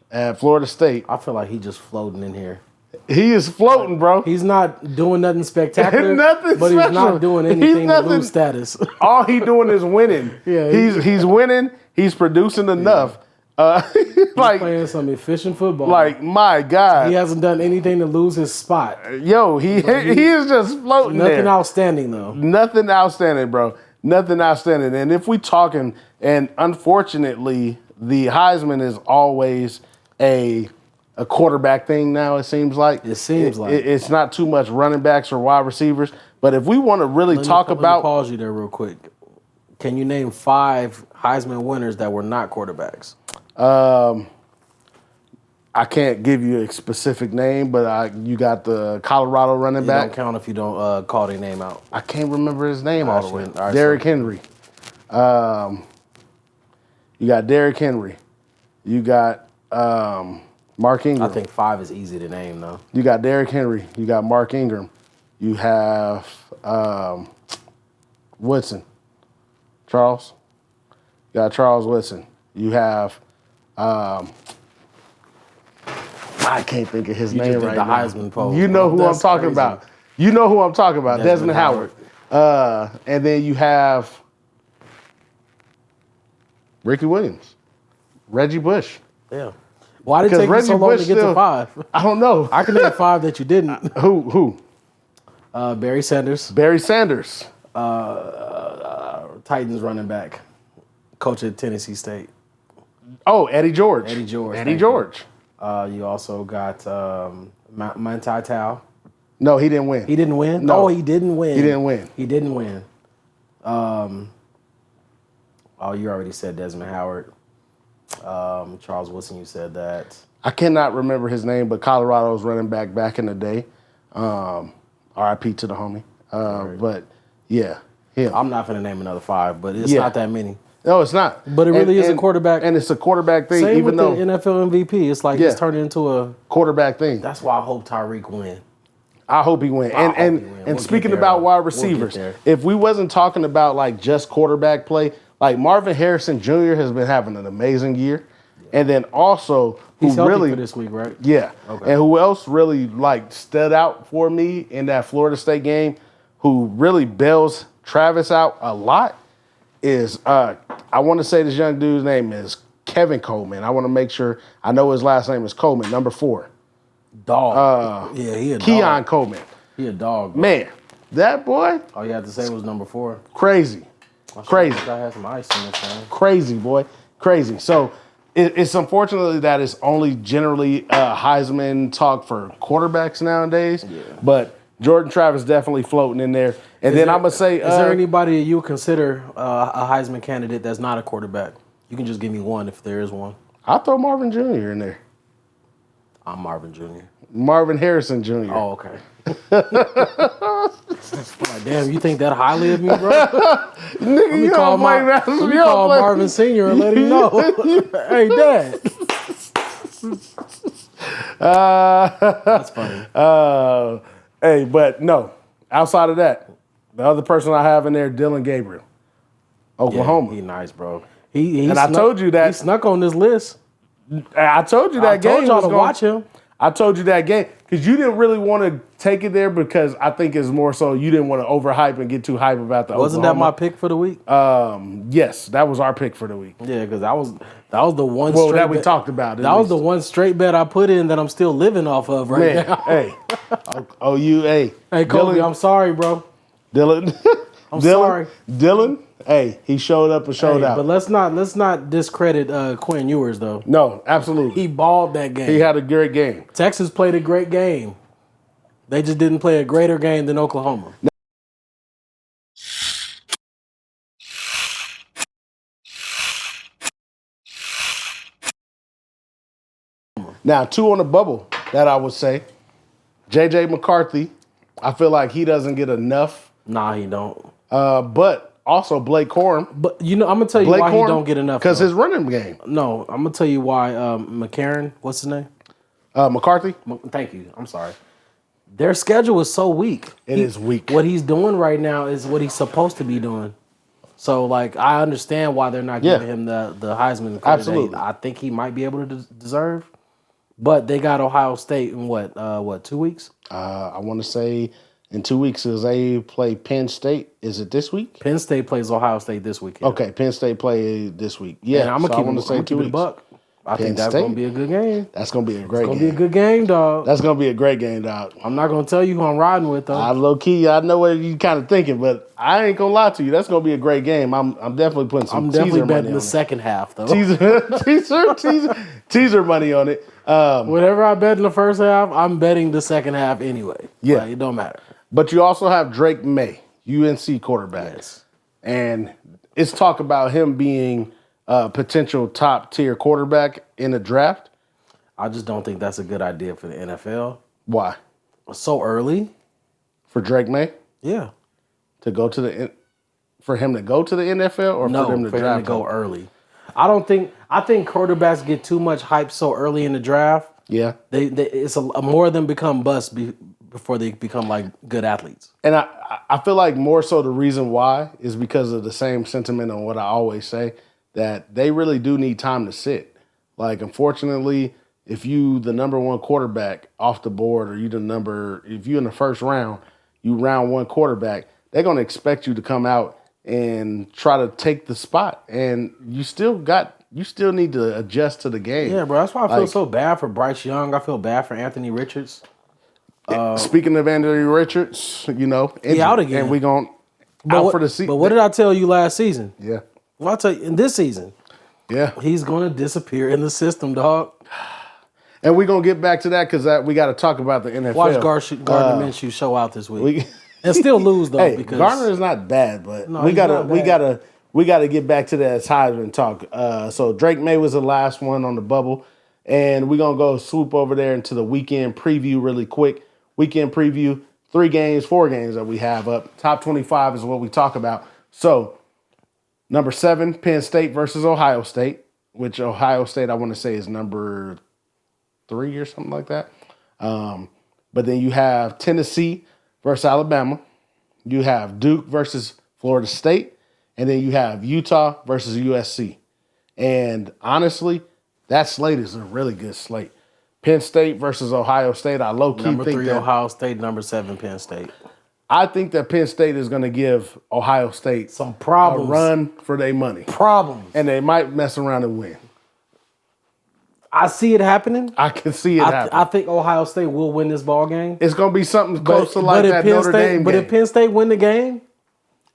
at Florida State. I feel like he just floating in here. He is floating, bro. He's not doing nothing spectacular, Nothing but he's special. not doing He's anything to nothing- lose status. All he doing is winning. Yeah, he's winning. He's producing enough. Like, Playing some efficient football. like my God, he hasn't done anything to lose his spot. yo, he is just floating Nothing there. outstanding though. Nothing outstanding, bro. Nothing outstanding. And if we talking, and unfortunately, the Heisman is always a quarterback thing now. It seems like it's not too much running backs or wide receivers. But if we want to really talk Let me about, pause you there real quick. Can you name 5 Heisman winners that were not quarterbacks? I can't give you a specific name, but you got the Colorado running It back. don't count if you don't call their name out. I can't remember his name all the way. All right, Derrick Henry. You got Derrick Henry. You got Mark Ingram. I think 5 is easy to name though. You got Derrick Henry. You got Mark Ingram. You have Woodson. Charles. You got Charles Woodson. You have I can't think of his You name just did right the now. Heisman pose. You know who That's I'm talking crazy. about. You know who I'm talking about. Desmond Desmond Howard. And then you have Ricky Williams. Reggie Bush. Yeah. Why did it Because take you so Reggie long Bush to get still- to 5? I don't know. I can name 5 that you didn't. Who? Barry Sanders, Barry Sanders. Titans running back, coach at Tennessee State. Oh, Eddie George. Eddie George, Eddie thank George. You also got Manti Tal. No, he didn't win. He didn't win? No. Oh, he didn't win. He didn't win. He didn't win. Oh, you already said Desmond Howard. Charles Woodson, you said that. I cannot remember his name, but Colorado's running back in the day. RIP to the homie. But yeah, him. I'm not going to name another 5, but it's Yeah. not that many. No, it's not. But it really is a quarterback. And it's a quarterback thing, Same even with though the NFL MVP. It's like Yeah. it's turned into a. quarterback thing. That's why I hope Tyreek win. I hope he wins. I hope And he win. and We'll speaking get there, about though. wide We'll get receivers, there. if we wasn't talking about like just quarterback play, like Marvin Harrison Jr. has been having an amazing year. And then also who He's healthy really for this week, right? Yeah. Okay. And who else really like stood out for me in that Florida State game, who really bails Travis out a lot, is I want to say this young dude's name is Kevin Coleman. I want to make sure I know his last name is Coleman, number 4. Dog. Yeah, he a Keon dog. Coleman. He a dog. Bro. Man, that boy, All you had to say was number 4. crazy. Crazy. I had some ice in this thing. Crazy, boy. Crazy. So it's unfortunately that it's only generally Heisman talk for quarterbacks nowadays. Yeah. But Jordan Travis definitely floating in there. And then I'm going to say... is there anybody you would consider a Heisman candidate that's not a quarterback? You can just give me one if there is one. I'll throw Marvin Jr. in there. I'm Marvin Jr. Marvin Harrison Jr. Oh, okay. Like, damn, you think that highly of me, bro? Nigga, you don't play Let me call Marvin Sr. and let him know. Hey, Dad. That's funny. Hey, but no. Outside of that, the other person I have in there, Dylan Gabriel, Oklahoma. Yeah, he nice, bro. He And I told you that- he snuck on this list. I told you that I game. told y'all was to gonna- watch him. I told you that game because you didn't really want to take it there because I think it's more so you didn't want to overhype and get too hype about the Wasn't that Oklahoma. my pick for the week? Yes, that was our pick for the week. Yeah, because that was the one. Well, straight that we bet- talked about. That was the one straight bet I put in that I'm still living off of right Man, now. hey. Oh, you, hey. Hey, Kobe, Dylan, I'm sorry, bro. Dylan. I'm Dylan, sorry. Dylan, hey, he showed up and showed Hey, out. but let's not discredit Quinn Ewers though. No, absolutely. He balled that game. He had a great game. Texas played a great game. They just didn't play a greater game than Oklahoma. Now, 2 on the bubble that I would say. J.J. McCarthy, I feel like he doesn't get enough. Nah, he don't. But also Blake Corum. But I'm gonna tell you why he don't get enough. Because though. his running game. No, I'm gonna tell you why. McCarron, what's his name? McCarthy? Thank you. I'm sorry. Their schedule is so weak. It is weak. What he's doing right now is what he's supposed to be doing. So, like, I understand why they're not giving him the Heisman. Absolutely. I think he might be able to deserve. But they got Ohio State in what 2 weeks? I want to say in 2 weeks as they play Penn State. Is it this week? Penn State plays Ohio State this weekend. Okay, Penn State play this week. Yeah, And I'm gonna so I want to say 2 keep it a weeks. buck. I Penn think that's State. gonna be a good game. That's gonna be a great It's gonna game. be a good game, dog. That's gonna be a great game, dog. I'm not gonna tell you who I'm riding with though. I low key, I know what you kind of thinking, but I ain't gonna lie to you. That's gonna be a great game. I'm definitely putting some I'm definitely teaser money betting on the it. second half though. Teaser money on it. Whatever I bet in the first half, I'm betting the second half anyway. Yeah. Like, it don't matter. But you also have Drake May, UNC quarterback, Yes. and it's talk about him being a potential top tier quarterback in the draft. I just don't think that's a good idea for the NFL. Why? So early? For Drake May Yeah. to go to the for him to go to the NFL or No, for them to draft go him? early. I think quarterbacks get too much hype so early in the draft. Yeah. It's more of them become busts before they become like good athletes. And I feel like more so the reason why is because of the same sentiment on what I always say, that they really do need time to sit. Like, unfortunately, if you the number one quarterback off the board, or if you in the first round, you round one quarterback, they're going to expect you to come out and try to take the spot. And you still need to adjust to the game. Yeah, bro. That's why I feel Like, so bad for Bryce Young. I feel bad for Anthony Richards. Speaking of Anthony Richards, injured, out again. and we going out for the season. But what did I tell you last season? Yeah. Well, I tell you in this season, Yeah. he's going to disappear in the system, dog. And we're going to get back to that because we got to talk about the NFL. Watch Gardner Minshew show out this week. We, And still lose though hey, because Garner is not bad, but No, we he's gotta not we bad. gotta we gotta get back to that Heisman talk. So Drake May was the last one on the bubble, and we're gonna go swoop over there into the weekend preview really quick. Weekend preview, 4 games that we have up. Top 25 is what we talk about. So number 7, Penn State versus Ohio State, which Ohio State I want to say is number 3 or something like that. But then you have Tennessee versus Alabama. You have Duke versus Florida State. And then you have Utah versus USC. And honestly, that slate is a really good slate. Penn State versus Ohio State. I low-key number think 3 that Ohio State, number 7 Penn State. I think that Penn State is going to give Ohio State Some problems. a run for their money. Problems. And they might mess around and win. I see it happening. I can see it happen. I think Ohio State will win this ball game. It's going to be something close to like if that Penn Notre State, Dame But game. if Penn State win the game,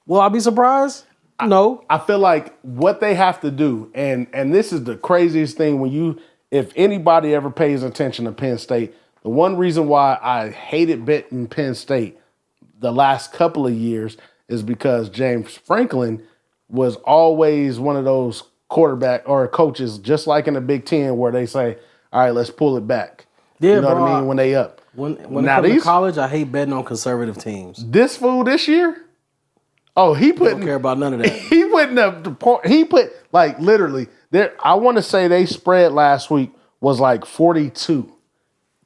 will I be surprised? No. I feel like what they have to do, and this is the craziest thing if anybody ever pays attention to Penn State, the one reason why I hated betting Penn State the last couple of years is because James Franklin was always one of those quarterback or coaches, just like in the Big Ten, where they say, all right, let's pull it back. Yeah, you know bro, what I mean? When they up. When Now it comes to these- college, I hate betting on conservative teams. This fool this year, he I put don't care about none of that. He putting up the point. He put like literally there. I want to say they spread last week was like 42,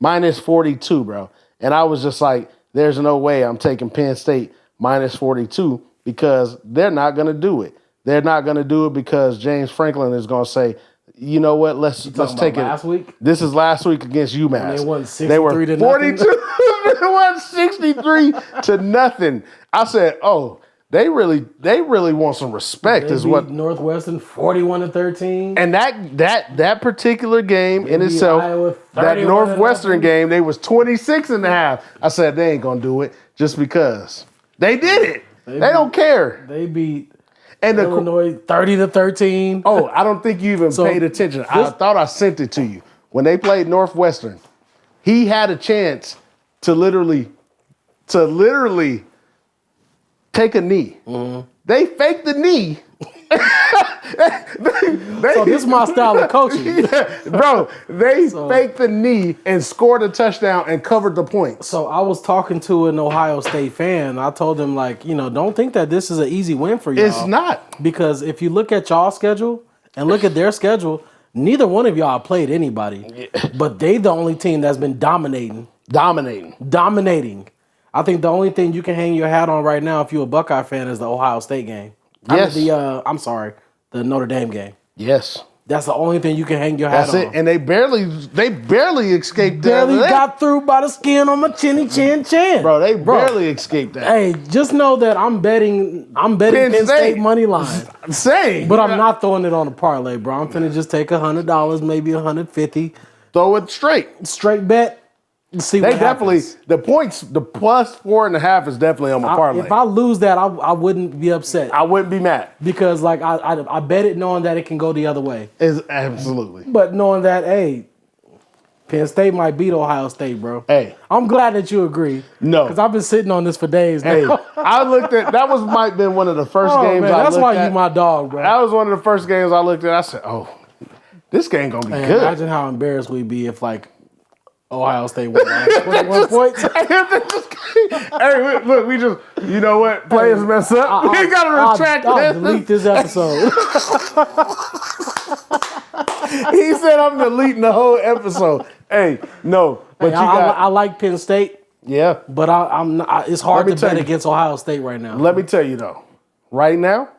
minus 42, bro. And I was just like, there's no way I'm taking Penn State minus 42 because they're not going to do it. They're not going to do it because James Franklin is going to say, You know what? Let's talking take about it. last week? This is last week against UMass. They won 63 They were to 42. nothing. They won 63 to nothing. I said, "Oh, they really want some respect." They Is beat what. Northwestern 41-13. And that particular game in beat itself, Iowa that 31-0. Northwestern game, they was 26 and a half. I said they ain't gonna do it just because they did it. They don't care. They beat And Illinois 30-13. Oh, I don't think you even paid attention. I thought I sent it to you. When they played Northwestern, he had a chance to literally take a knee. Mm-hmm. They faked the knee. So this is my style of coaching. Yeah, bro, they faked the knee and scored a touchdown and covered the points. So I was talking to an Ohio State fan. I told him, like, don't think that this is an easy win for y'all. It's not. Because if you look at y'all's schedule and look at their schedule, neither one of y'all played anybody. Yeah. But they the only team that's been dominating. I think the only thing you can hang your hat on right now if you're a Buckeye fan is the Ohio State game. Yes. The Notre Dame game. Yes. That's the only thing you can hang your hat on. That's it. And they barely escaped that. Barely got through by the skin on my chinny chin chin. Bro, they barely escaped that. Hey, just know that I'm betting Penn State money line. Same. But I'm not throwing it on a parlay, bro. I'm finna just take $100, maybe $150. Throw it straight. Straight bet. See what happens. The points, the plus 4.5 is definitely on my parlay. If I lose that, I wouldn't be upset. I wouldn't be mad. Because I bet it knowing that it can go the other way. Absolutely. But knowing that, hey, Penn State might beat Ohio State, bro. Hey. I'm glad that you agree. No. Because I've been sitting on this for days now. Hey, I looked at, might have been one of the first games man, I that's looked why at. you my dog, bro. That was one of the first games I looked at. I said, oh, this game going to be good. Imagine how embarrassed we'd be if, like, Ohio State won 21 points. Hey, look, we just, you know what? Players mess up. We got to retract I'll this. delete this episode. He said I'm deleting the whole episode. Hey, no. But I like Penn State. Yeah. But I'm not, it's hard to bet against Ohio State right now. Let me tell you, though. Right now,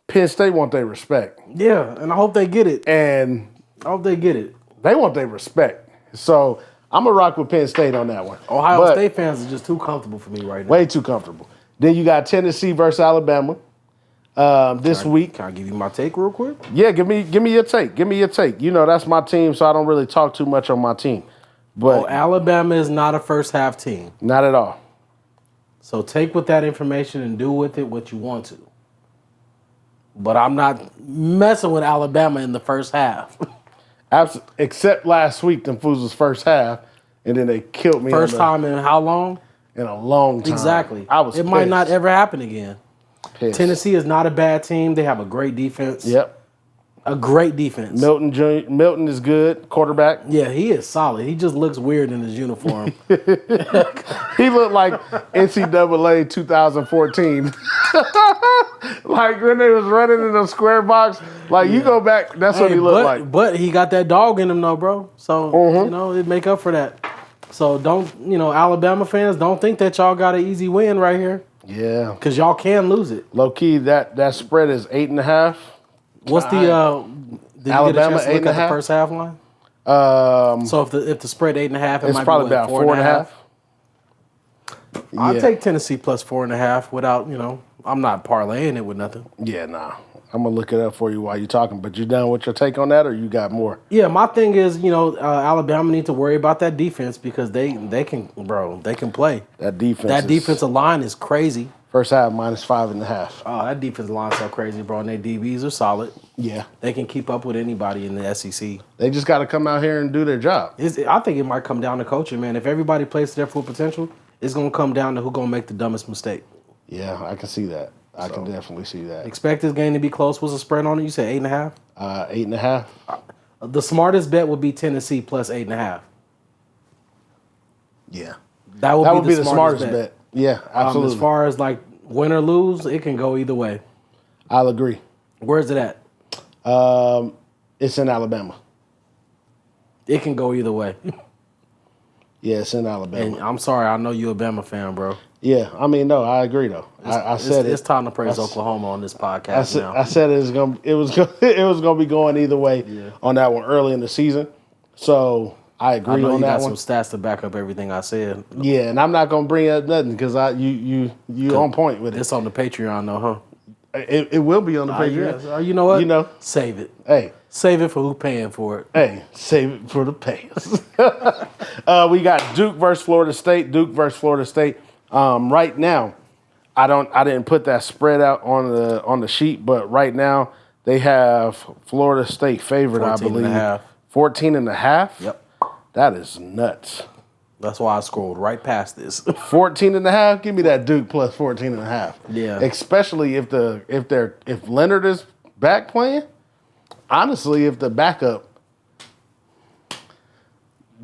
Penn State want their respect. Yeah, and I hope they get it. And I hope they get it. They want their respect. So I'm going to rock with Penn State on that one. Ohio State fans are just too comfortable for me right now. Way too comfortable. Then you got Tennessee versus Alabama this week. Can I give you my take real quick? Yeah, give me your take. Give me your take. You know, that's my team, so I don't really talk too much on my team. But Alabama is not a first half team. Not at all. So take with that information and do with it what you want to. But I'm not messing with Alabama in the first half. Except last week, them fools was first half, and then they killed me. First time in how long? In a long time. Exactly. It might not ever happen again. Pissed. Tennessee is not a bad team. They have a great defense. Yep. A great defense. Milton is good, quarterback. Yeah, he is solid. He just looks weird in his uniform. He looked like NCAA 2014. Like when they was running in the square box. Like you go back, that's what he looked like. But he got that dog in him though, bro. So, it make up for that. So don't, Alabama fans, don't think that y'all got an easy win right here. Yeah. Because y'all can lose it. Low key, that spread is 8.5. What's the did Alabama you get a chance to look 8.5? at the first half line? So if the spread 8.5, it it's might probably be about 4.5. I'll take Tennessee plus 4.5 without, I'm not parlaying it with nothing. Yeah, nah. I'm gonna look it up for you while you're talking. But you done with your take on that, or you got more? Yeah, my thing is, Alabama need to worry about that defense because they can play. That defense. That defensive line is crazy. First half -5.5. Oh, that defensive line's so crazy, bro. And their DBs are solid. Yeah. They can keep up with anybody in the SEC. They just got to come out here and do their job. I think it might come down to coaching, man. If everybody plays to their full potential, it's going to come down to who's going to make the dumbest mistake. Yeah, I can see that. I can definitely see that. Expect this game to be close. What's the spread on it? You said 8.5? 8.5. The smartest bet would be Tennessee plus 8.5. Yeah. That would be the smartest bet. Yeah, absolutely. As far as like win or lose, it can go either way. I'll agree. Where's it at? It's in Alabama. It can go either way. Yeah, it's in Alabama. And I'm sorry, I know you're a Bama fan, bro. Yeah, I mean, no, I agree though. I said it's time to praise Oklahoma on this podcast now. I said it was gonna be going either way on that one early in the season. So I agree I know on you that got one. some stats to back up everything I said. Yeah, and I'm not gonna bring up nothing because you on point with it. It's on the Patreon though, huh? It will be on the Patreon. Yeah. You know what? You know, Save it. hey, Save it for who paying for it. hey, save it for the payers. We got Duke versus Florida State. Duke versus Florida State. Right now, I didn't put that spread out on the sheet, but right now they have Florida State favored, I 14 believe. and a half. 14 and a half? Yep. That is nuts. That's why I scrolled right past this. 14 and a half? Give me that Duke plus 14 and a half. Yeah. Especially if Leonard is back playing. Honestly, if the backup,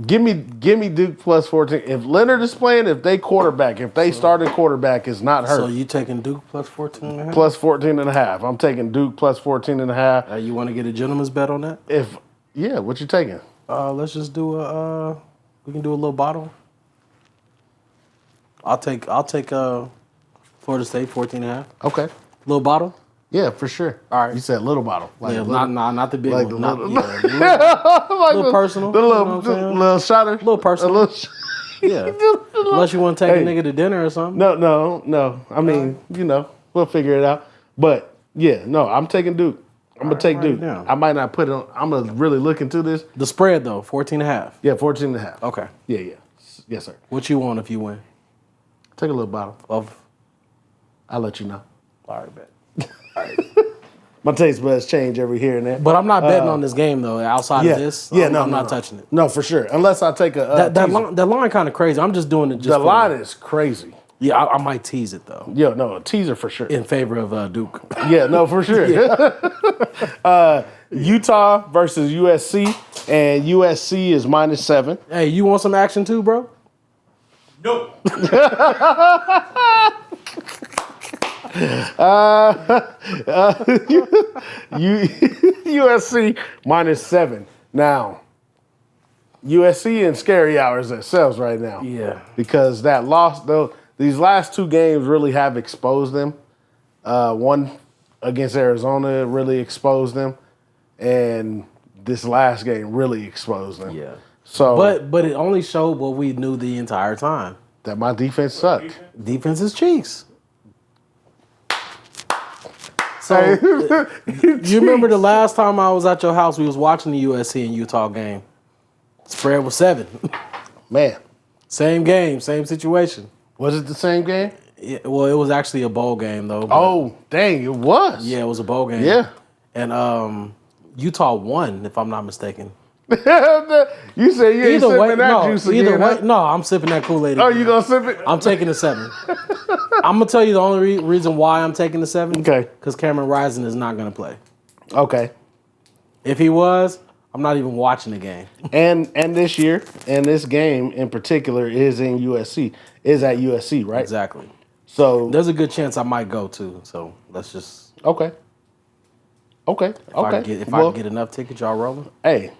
give me Duke plus 14. If Leonard is playing, if they started quarterback is not hurt. So you taking Duke plus 14 and a half? Plus 14 and a half. I'm taking Duke plus 14 and a half. You want to get a gentleman's bet on that? What you taking? Let's just do we can do a little bottle. I'll take Florida State 14 and a half. Okay. Little bottle? Yeah, for sure. All right. You said little bottle. Like Yeah, little, not the big like one. the Not, little- yeah, little personal. The you know little, what I'm the saying? little shotter. Little personal. Yeah. Unless you want to take Hey. a nigga to dinner or something. No. I mean, we'll figure it out. But yeah, no, I'm taking Duke. I'm gonna take Duke. now. I might not put it on. I'm gonna really look into this. The spread though, 14 and a half. Yeah, 14 and a half. Okay. Yeah. Yes, sir. What you want if you win? Take a little bottle. Of I'll let you know. all right, bet. My taste buds change every here and there. But I'm not betting on this game though. Outside of this, I'm not touching it. No, for sure. Unless I take a That line kind of crazy. I'm just doing it. Just the for- line is crazy. Yeah, I might tease it though. Yeah, no, a teaser for sure. In favor of Duke. Yeah, no, for sure. Utah versus USC, and USC is -7. Hey, you want some action too, bro? No. USC -7. Now, USC in scary hours themselves right now. Yeah. Because that loss, though, these last two games really have exposed them. One against Arizona really exposed them, and this last game really exposed them. Yeah. So, But it only showed what we knew the entire time. that my defense sucked. Defense is cheeks. So you remember the last time I was at your house, we was watching the USC and Utah game. Spread was 7. Man, Same game, same situation. was it the same game? Yeah, well, it was actually a bowl game though. but- Oh, dang, it was. yeah, it was a bowl game. Yeah. And Utah won, if I'm not mistaken. You said you ain't sipping that juice again. either way, huh? no, I'm sipping that Kool-Aid. Oh, again. you gonna sip it? I'm taking the 7. I'm gonna tell you the only reason why I'm taking the 7. Okay. Because Cameron Rising is not gonna play. Okay. If he was, I'm not even watching the game. And this year, and this game in particular is in USC. Is at USC, right? Exactly. So There's a good chance I might go too. So let's just. okay. If I can get enough tickets, y'all rolling. Hey,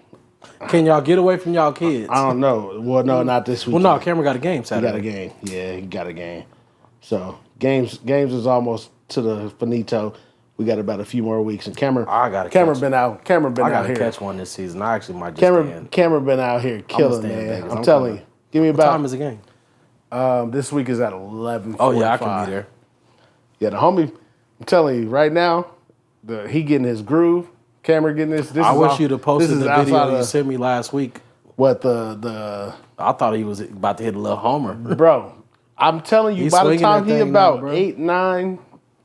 Can y'all get away from y'all kids? I don't know. Well, no, not this week. Well, no, Cameron got a game He Saturday. got a game. Yeah, he got a game. So games is almost to the finito. We got about a few more weeks, and Cameron catch been out. Cameron been I out gotta here. catch one this season. I actually might just Cameron been out here killing, stay in man. Vegas. I'm I'm telling coming. you. Give me What time about is the game? this week is at 11:45. Oh yeah, I can be there. Yeah, the homie. I'm telling you right now, he getting his groove. Cameron getting this. I wish you'd have this posted is the outside video you of- sent me last week. What the I thought he was about to hit a little homer. bro? I'm telling you, He's by the swinging time that he thing about now, bro. 8, 9,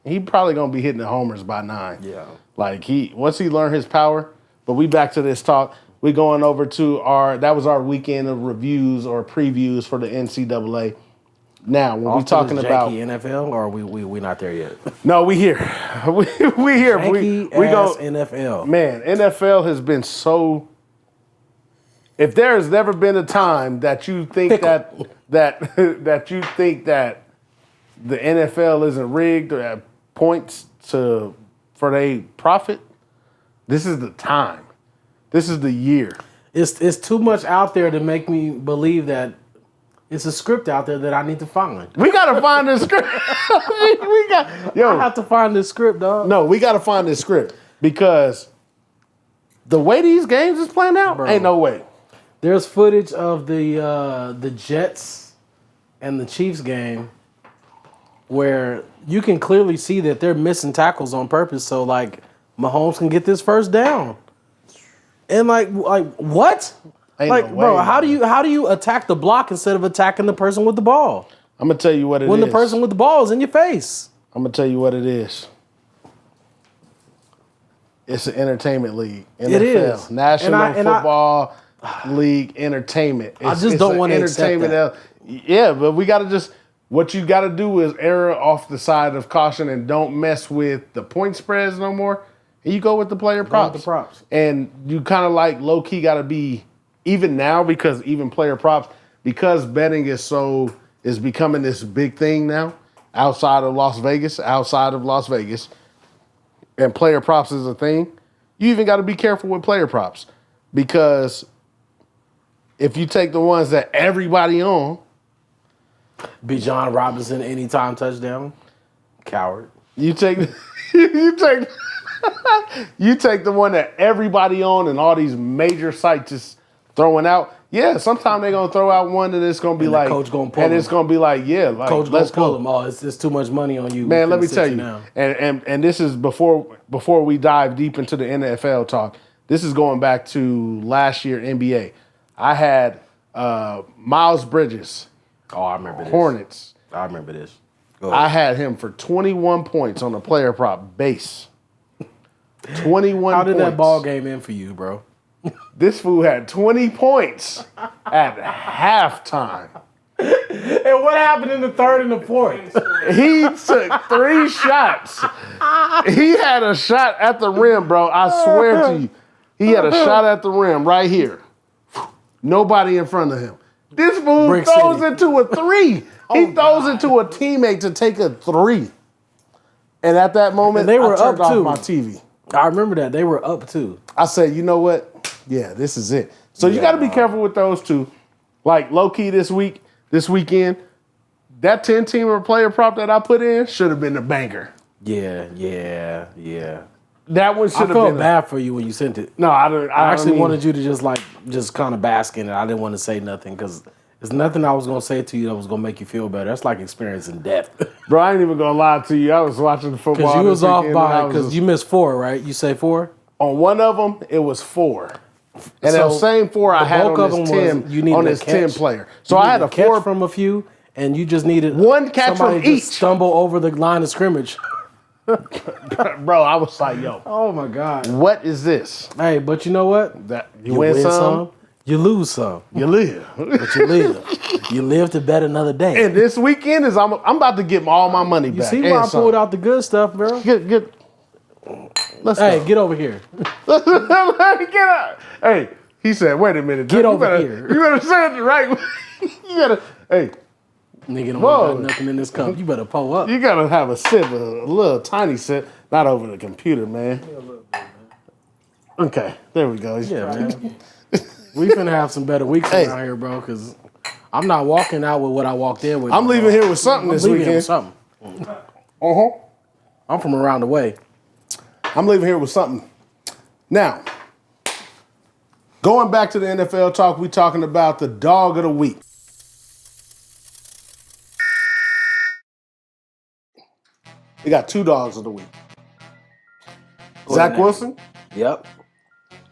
he probably gonna be hitting the homers by 9. Yeah. Like once he learned his power. But we back to this talk. We going over to that was our weekend of reviews or previews for the NCAA. Now, when we talking about NFL, or we not there yet? no, we here, we here. Janky We go ass NFL. Man, NFL has been so. If there has never been a time that you think that you think that the NFL isn't rigged or at points for their profit, this is the time. This is the year. It's too much out there to make me believe that It's a script out there that I need to find. We gotta find this script. I have to find this script, dog. No, we gotta find this script because the way these games is playing out, Bro. ain't no way. There's footage of the Jets and the Chiefs game where you can clearly see that they're missing tackles on purpose so like Mahomes can get this first down. And like what? Ain't Like, no bro, way, how man. do you attack the block instead of attacking the person with the ball? I'm gonna tell you what it is. When the person with the ball is in your face. I'm gonna tell you what it is. It's an entertainment league. NFL, It is. National Football League Entertainment. I just don't want to accept that. Yeah, but we gotta just. What you gotta do is err off the side of caution and don't mess with the point spreads no more. And you go with the player props. with the props. And you kind of like low key gotta be even now because even player props because betting is becoming this big thing now outside of Las Vegas, and player props is a thing. You even got to be careful with player props because if you take the ones that everybody on, Be John Robinson anytime touchdown. Coward. you take you take you take the one that everybody on and all these major sites is throwing out. Yeah, sometimes they're gonna throw out one and it's gonna be And the like, coach gonna pull and them. it's gonna be like, yeah, like Coach let's gonna pull go. them. Oh, it's too much money on you. Man, We let me finna tell sit you, down. and this is before we dive deep into the NFL talk. This is going back to last year NBA. I had Miles Bridges, Oh, I remember this. Hornets. I remember this. Go I ahead. had him for 21 points on the player prop base. 21 How did points. that ball game end for you, bro? This fool had 20 points at halftime. And what happened in the third and the fourth? He took 3 shots. He had a shot at the rim, bro. I swear to you. He had a shot at the rim right here. Nobody in front of him. This fool Brick throws City. into a 3. He throws into a teammate to take a 3. And at that moment, And they were I turned up, off too. my TV. I remember that. They were up too. I said, you know what? Yeah, this is it. So you got to be careful with those two. Like low key this weekend, that 10-teamer player prop that I put in should have been a banger. Yeah. That one should I have felt been. bad for you when you sent it. No, I don't. I actually mean, wanted you to just kind of bask in it. I didn't want to say nothing because there's nothing I was going to say to you that was going to make you feel better. That's like experiencing death. Bro, I ain't even gonna lie to you. I was watching the football. Because you was this off weekend and I by, was because just- you missed 4, right? You say 4? on one of them, it was 4. And So, those same 4 I the had bulk on of this them was 10 you needed on a this 10 catch. player. So You I had needed a catch 4 from a few, and you just needed One catch somebody from to each. stumble over the line of scrimmage. Bro, I was like, yo, Oh my God! what is this? Hey, but you know what? That you win some, you lose some, you live. but you live. You live to bet another day. And this weekend is I'm about to get all my money You back. see and why I some. pulled out the good stuff, bro? Get. Let's Hey, go. get over here. Get out. Hey, he said, wait a minute. Get you over better, here. You better say it the right way. You gotta, hey, Nigga don't Whoa. got nothing in this cup. You better pull up. you gotta have a sip, a little tiny sip, not over the computer, man. Okay, there we go. Yeah, man. We finna have some better weeks Hey. around here, bro, because I'm not walking out with what I walked in with. I'm leaving here with something I'm this leaving here weekend. with something. I'm from around the way. I'm leaving here with something. Now, going back to the NFL talk, we talking about the dog of the week. We got 2 dogs of the week. Zach ahead. Wilson, Yep.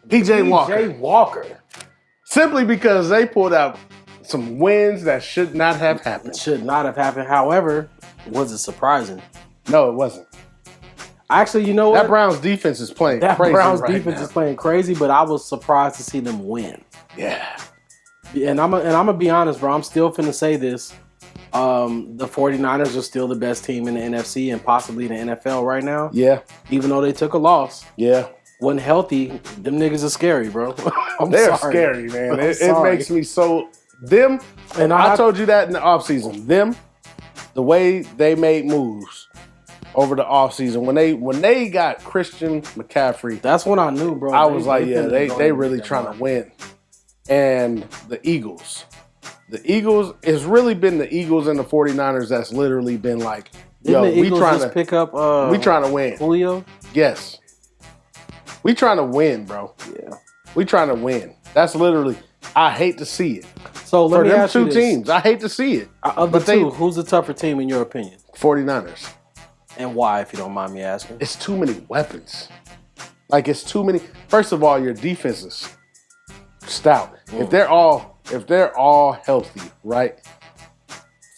PJ Walker. Jay Walker. Simply because they pulled out some wins that should not have happened. Should not have happened. However, was it surprising? No, it wasn't. Actually, you know what? That Browns defense is playing That crazy Browns right defense now. is playing crazy, but I was surprised to see them win. Yeah. And I'm gonna be honest, bro. I'm still finna say this. The 49ers are still the best team in the NFC and possibly the NFL right now. Yeah. Even though they took a loss. Yeah. When healthy, them niggas are scary, bro. I'm They're sorry. scary, man. I'm It sorry. makes me so... Them, And I told you that in the offseason. Them, the way they made moves over the offseason, when they got Christian McCaffrey, That's when I knew, bro. I was like, yeah, finna go they and really get that trying to money. win. And the Eagles, The Eagles, it's really been the Eagles and the 49ers that's literally been like, Didn't yo, the Eagles we trying just to pick up we trying to win. Julio? Yes. We trying to win, bro. Yeah. We trying to win. That's literally, I hate to see it. So let For me them ask you two this. teams, I hate to see it. Of the But two, who's the tougher team in your opinion? 49ers. And why, if you don't mind me asking? It's too many weapons. Like, it's too many. First of all, your defense is stout. If they're all healthy, right?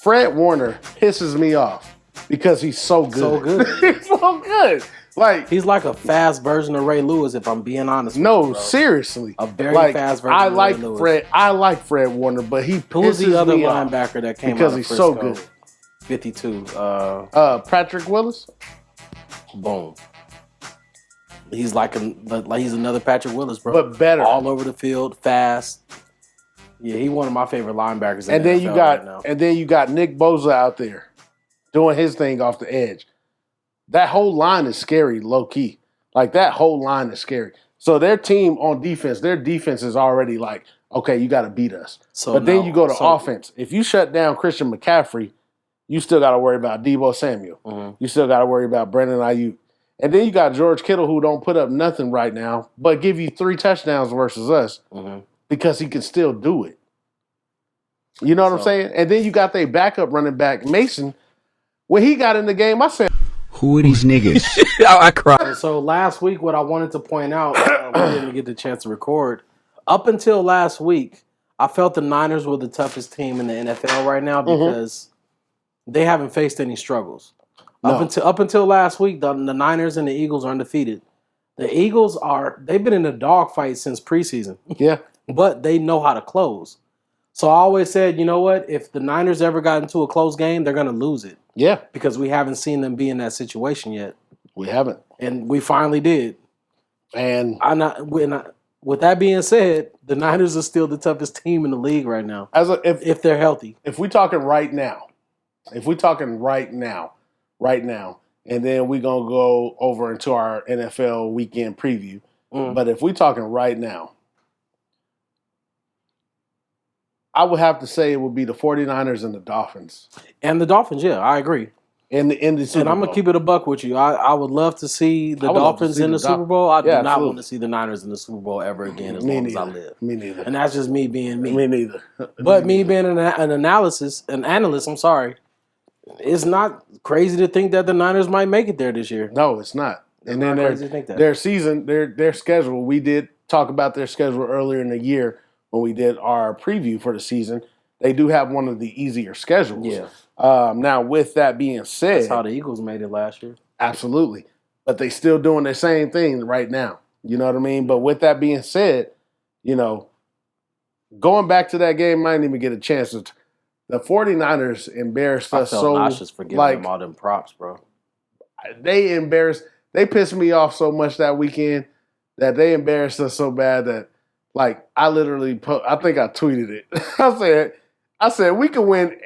Fred Warner pisses me off because he's so good. So good. He's so good. Like, He's like a fast version of Ray Lewis, if I'm being honest. no, with you, bro. seriously. A very like, fast version I of like Ray Lewis. Fred. I like Fred Warner, but he Who was pisses the other me off linebacker that came because out of he's Frisco? so good. 52. Patrick Willis. Boom. He's like he's another Patrick Willis, bro. But better. All over the field, fast. Yeah, he's one of my favorite linebackers. In And the then NFL you got right now. you got Nick Bosa out there doing his thing off the edge. That whole line is scary, low key. Like, that whole line is scary. So their team on defense, their defense is already like, okay, you got to beat us. So but then now- you go to so- offense. If you shut down Christian McCaffrey, you still got to worry about Deebo Samuel. Mhm. You still got to worry about Brandon Ayuk. And then you got George Kittle, who don't put up nothing right now, but give you 3 touchdowns versus us Mhm. because he can still do it. You know what I'm saying? And then you got their backup running back, Mason. When he got in the game, I said, Who are these niggas? I cried. So last week, what I wanted to point out, we didn't get the chance to record. Up until last week, I felt the Niners were the toughest team in the NFL right now because they haven't faced any struggles. No. Up until last week, the Niners and the Eagles are undefeated. The Eagles they've been in a dogfight since preseason, yeah, but they know how to close. So I always said, you know what? If the Niners ever got into a close game, they're going to lose it yeah, because we haven't seen them be in that situation yet. we haven't. And we finally did. And With that being said, the Niners are still the toughest team in the league right now, if they're healthy. if we talking right now, and then we're going to go over into our NFL weekend preview. But if we talking right now, I would have to say it would be the 49ers and the Dolphins And the Dolphins, yeah, I agree. in the Super And I'm going Bowl. to keep it a buck with you. I would love to see the I would love to Dolphins see in the the Super Bowl. I do Yeah, not absolutely. want to see the Niners in the Super Bowl ever again as Me long as I neither. live. Me neither. And that's just me being me. Me neither. But me being an analyst, it's not crazy to think that the Niners might make it there this year. No, it's not. And then not crazy to think that. their season, their schedule, we did talk about their schedule earlier in the year when we did our preview for the season. They do have one of the easier schedules. Yeah. Now, with that being said, That's how the Eagles made it last year. absolutely. But they still doing the same thing right now. You know what I mean? But with that being said, going back to that game, I didn't even get a chance to. The 49ers embarrassed I us felt so nauseous for giving them all them props, bro. They pissed me off so much that weekend that they embarrassed us so bad that, like, I literally I think I tweeted it. I said we can win,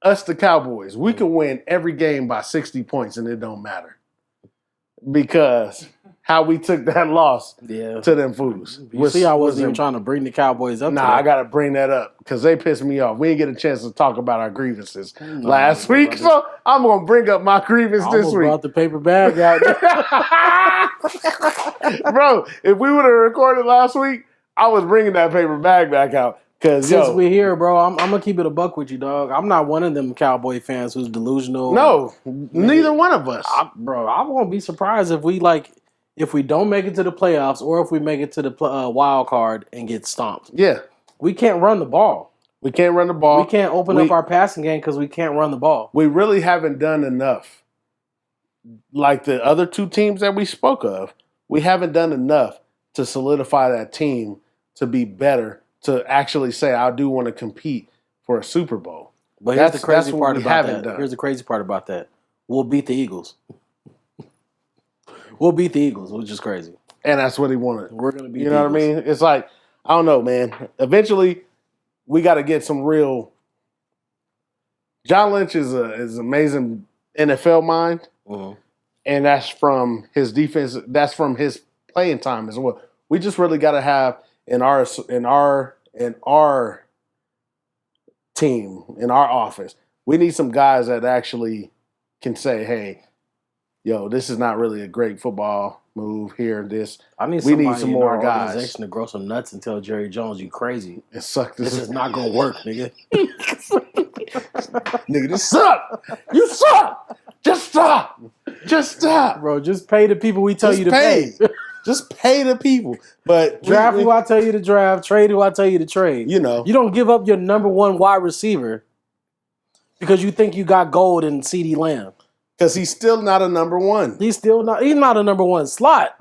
us the Cowboys, we can win every game by 60 points and it don't matter. Because how we took that loss Yeah. to them fools. You see, I wasn't even trying to bring the Cowboys up. Nah, to that. I got to bring that up because they pissed me off. We didn't get a chance to talk about our grievances last week, so I'm going to bring up my grievance I this almost week. brought the paper bag out. Bro, if we would have recorded last week, I was bringing that paper bag back out. Because, Since we're here, bro, I'm going to keep it a buck with you, dog. I'm not one of them Cowboy fans who's delusional. no, neither one of us. I won't be surprised if we don't make it to the playoffs or if we make it to the wild card and get stomped. Yeah, We can't run the ball. we can't run the ball. We can't open up our passing game because we can't run the ball. We really haven't done enough. Like the other two teams that we spoke of, we haven't done enough to solidify that team to be better, to actually say, I do want to compete for a Super Bowl. But here's the That's crazy what part we about haven't that. done. Here's the crazy part about that. We'll beat the Eagles. We'll beat the Eagles, which is crazy. And that's what he wanted. We're going to beat You the know what I Eagles. mean? It's like, I don't know, man. Eventually, we got to get some real. John Lynch is an amazing NFL mind, Mhm. and that's from his defense. That's from his playing time as well. We just really got to have in our team, in our office, we need some guys that actually can say, hey, yo, this is not really a great football move here. I need we somebody need some in more our guys. organization to grow some nuts and tell Jerry Jones, you crazy. It sucked. This is not going to work, nigga. Nigga, this suck. You suck. Just stop. Just stop. Bro, just pay the people we tell Just you to pay. Just pay the people. But Draft who I tell you to draft, trade who I tell you to trade. You know. You don't give up your number one wide receiver because you think you got gold in CeeDee Lamb. Because he's still not a number one. He's not a number one slot.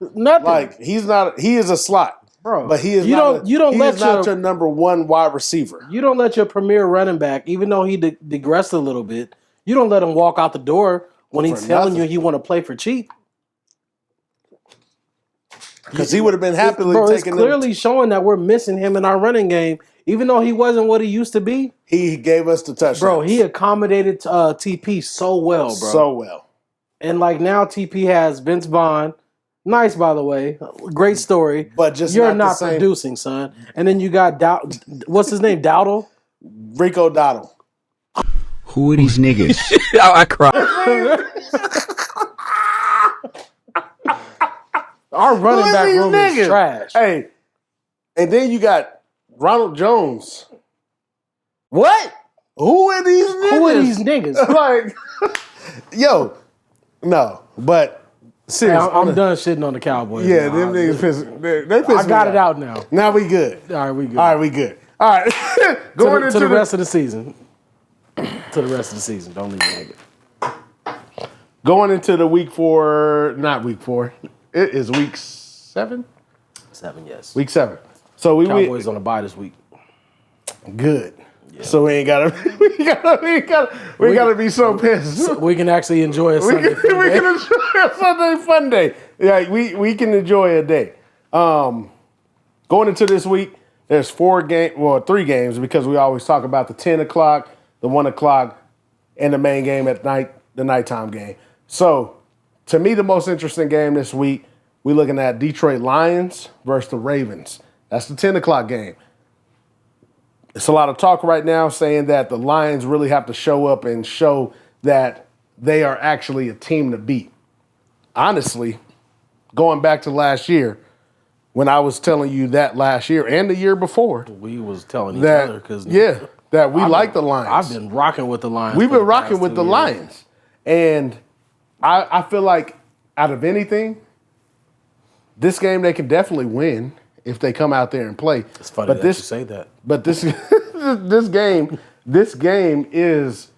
Nothing. Like, he is a slot. Bro, But he is not your number one wide receiver. You don't let your premier running back, even though he digressed a little bit, you don't let him walk out the door when he's telling you he want to play for cheap. Because he would have been happily taking it's clearly showing that we're missing him in our running game, even though he wasn't what he used to be. He gave us the touchdowns. Bro, he accommodated TP so well, bro. So well. And like now TP has Vince Vaughn. Nice, by the way. Great story. But just you're not the not same. producing, son. And then you got what's his name? Dowdle? Rico Dowdle. Who are these niggas? I cry. Our running back room is trash. Hey, and then you got Ronald Jones. What? Who are these niggas? Who are these niggas? Like, yo, no, but seriously, I'm done shitting on the Cowboys. Yeah, now. them niggas piss. They piss I got it out now. Now we good. All right, we good. All right, we good. All right, going to the rest of the season. To the rest of the season. Don't leave me nigga. Going into the not week 4. It is week 7. 7, yes. Week 7. So Cowboys on a bye this week. Good. Yeah. So we ain't gotta we gotta be so pissed. So we can actually enjoy a Sunday fun day. We can enjoy a Sunday fun day. Yeah, we can enjoy a day. Going into this week, there's 3 games because we always talk about the 10 o'clock, the 1 o'clock, and the main game at night, the nighttime game. So to me, the most interesting game this week, we're looking at Detroit Lions versus the Ravens. That's the 10 o'clock game. It's a lot of talk right now saying that the Lions really have to show up and show that they are actually a team to beat. Honestly, going back to last year, when I was telling you that last year and the year before. We was telling each other because that we like the Lions. I've been rocking with the Lions. We've been rocking with the Lions. And I feel like out of anything, this game they can definitely win if they come out there and play. It's funny that you say that. But this this game is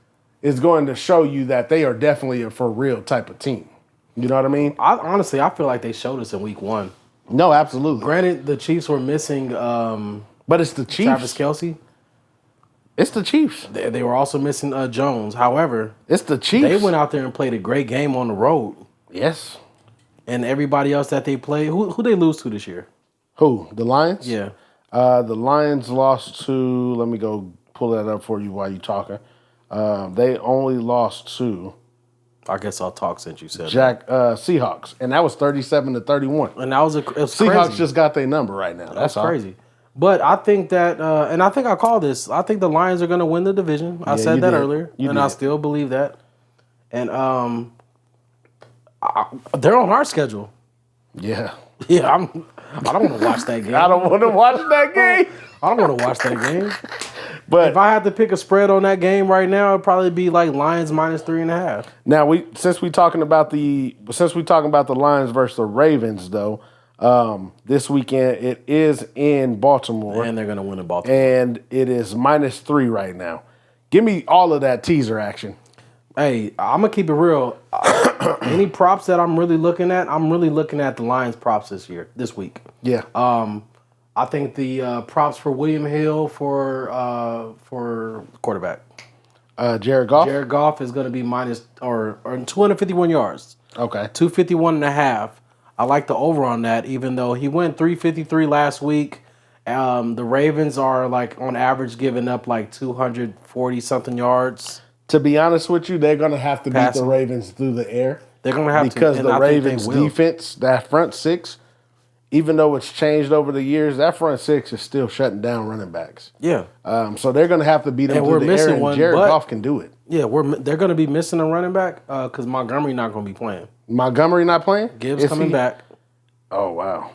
going to show you that they are definitely a for real type of team. You know what I mean? Honestly, I feel like they showed us in week 1. No, absolutely. Granted, the Chiefs were missing but it's the Chiefs. Travis Kelce. It's the Chiefs. They were also missing Jones. However, it's the Chiefs. They went out there and played a great game on the road. Yes. And everybody else that they played, who they lose to this year? Who? The Lions? Yeah. The Lions lost to, let me go pull that up for you while you're talking. They only lost to, I guess I'll talk since you said Seahawks. And that was 37-31. And that was Seahawks crazy. just got their number right now. That's crazy. But I think that, and I think I called this, I think the Lions are going to win the division. I said that earlier, and I still believe that. And they're on our schedule. Yeah. Yeah, I don't want to watch that game. I don't want to watch that game. I don't want to watch that game. But if I had to pick a spread on that game right now, it'd probably be like Lions -3.5. Now since we talking about the Lions versus the Ravens though, this weekend it is in Baltimore, and they're gonna win in Baltimore, and it is -3 right now. Give me all of that teaser action. Hey, I'm gonna keep it real. Any props that I'm really looking at the Lions props this week. Yeah. I think the props for William Hill for quarterback. Jared Goff? Jared Goff is going to be minus or 251 yards. Okay. 251.5. I like the over on that, even though he went 353 last week. The Ravens are like on average giving up like 240-something yards. To be honest with you, they're going to have to beat the Ravens through the air. They're going to have because to. the Ravens' defense, that front six, even though it's changed over the years, that front six is still shutting down running backs. Yeah. So they're going to have to beat them through the air, and Jared Goff can do it. Yeah, they're going to be missing a running back because Montgomery not going to be playing. Montgomery not playing? Gibbs coming back. Oh, wow.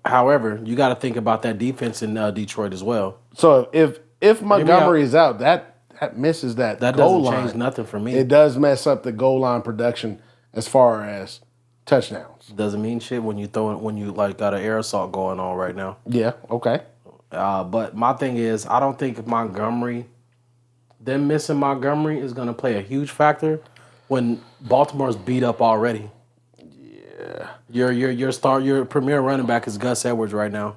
However, you got to think about that defense in Detroit as well. So if Montgomery is out, that misses that goal line. That doesn't change nothing for me. It does mess up the goal line production as far as touchdowns. Doesn't mean shit when you like got an air assault going on right now. Yeah, okay. But my thing is, I don't think them missing Montgomery is going to play a huge factor when Baltimore's beat up already. Yeah. Your premier running back is Gus Edwards right now.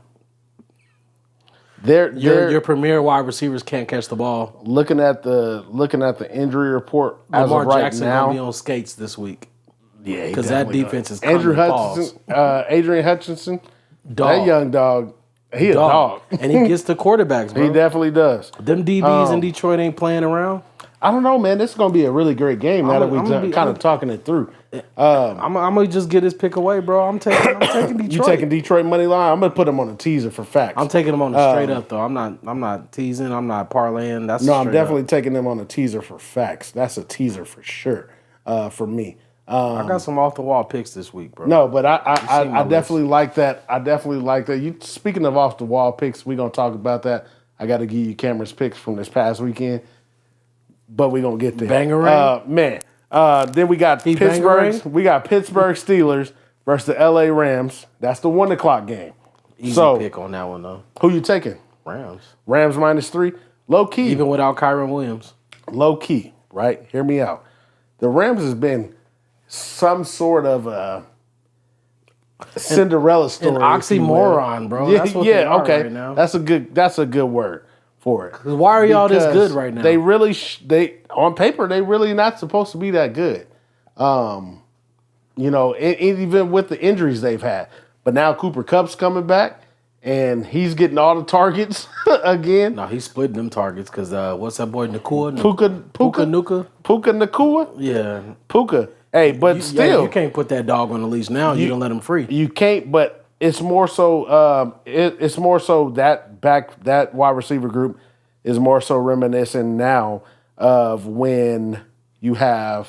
Your premier wide receivers can't catch the ball. Looking at the injury report as Lamar of right Jackson now, gonna be on skates this week. Yeah, because that defense is Adrian Hutchinson, that young dog. He a dog, and he gets the quarterbacks, bro. He definitely does. Them DBs in Detroit ain't playing around. I don't know, man. This is gonna be a really great game. Now that we're kind of talking it through, I'm gonna just get his pick away, bro. I'm taking Detroit. You taking Detroit money line? I'm gonna put them on a teaser for facts. I'm taking them on the straight up though. I'm not teasing. I'm not parlaying. I'm definitely taking them on a teaser for facts. That's a teaser for sure. For me. I got some off the wall picks this week, bro. No, but I definitely like that. I definitely like that. You speaking of off the wall picks, we're gonna talk about that. I got to give you Cameron's picks from this past weekend, but we're gonna get there. Bangarang? Man. Then we got Pittsburgh. We got Pittsburgh Steelers versus the LA Rams. That's the 1 o'clock game. Easy pick on that one though. Who you taking? Rams. Rams -3. Low key. Even without Kyron Williams. Low key, right? Hear me out. The Rams has been some sort of a Cinderella story. An oxymoron, bro. Yeah, that's what they are okay. Right now. That's a good word for it. Why are y'all this good right now? They really on paper they really not supposed to be that good. Even with the injuries they've had. But now Cooper Kupp's coming back and he's getting all the targets again. No, he's splitting them targets because what's that boy Nakua? Puka Nakua? Yeah. Puka. Hey, but still, you can't put that dog on the leash now. You don't let him free. You can't. But it's more so. It's more so that wide receiver group is more so reminiscent now of when you had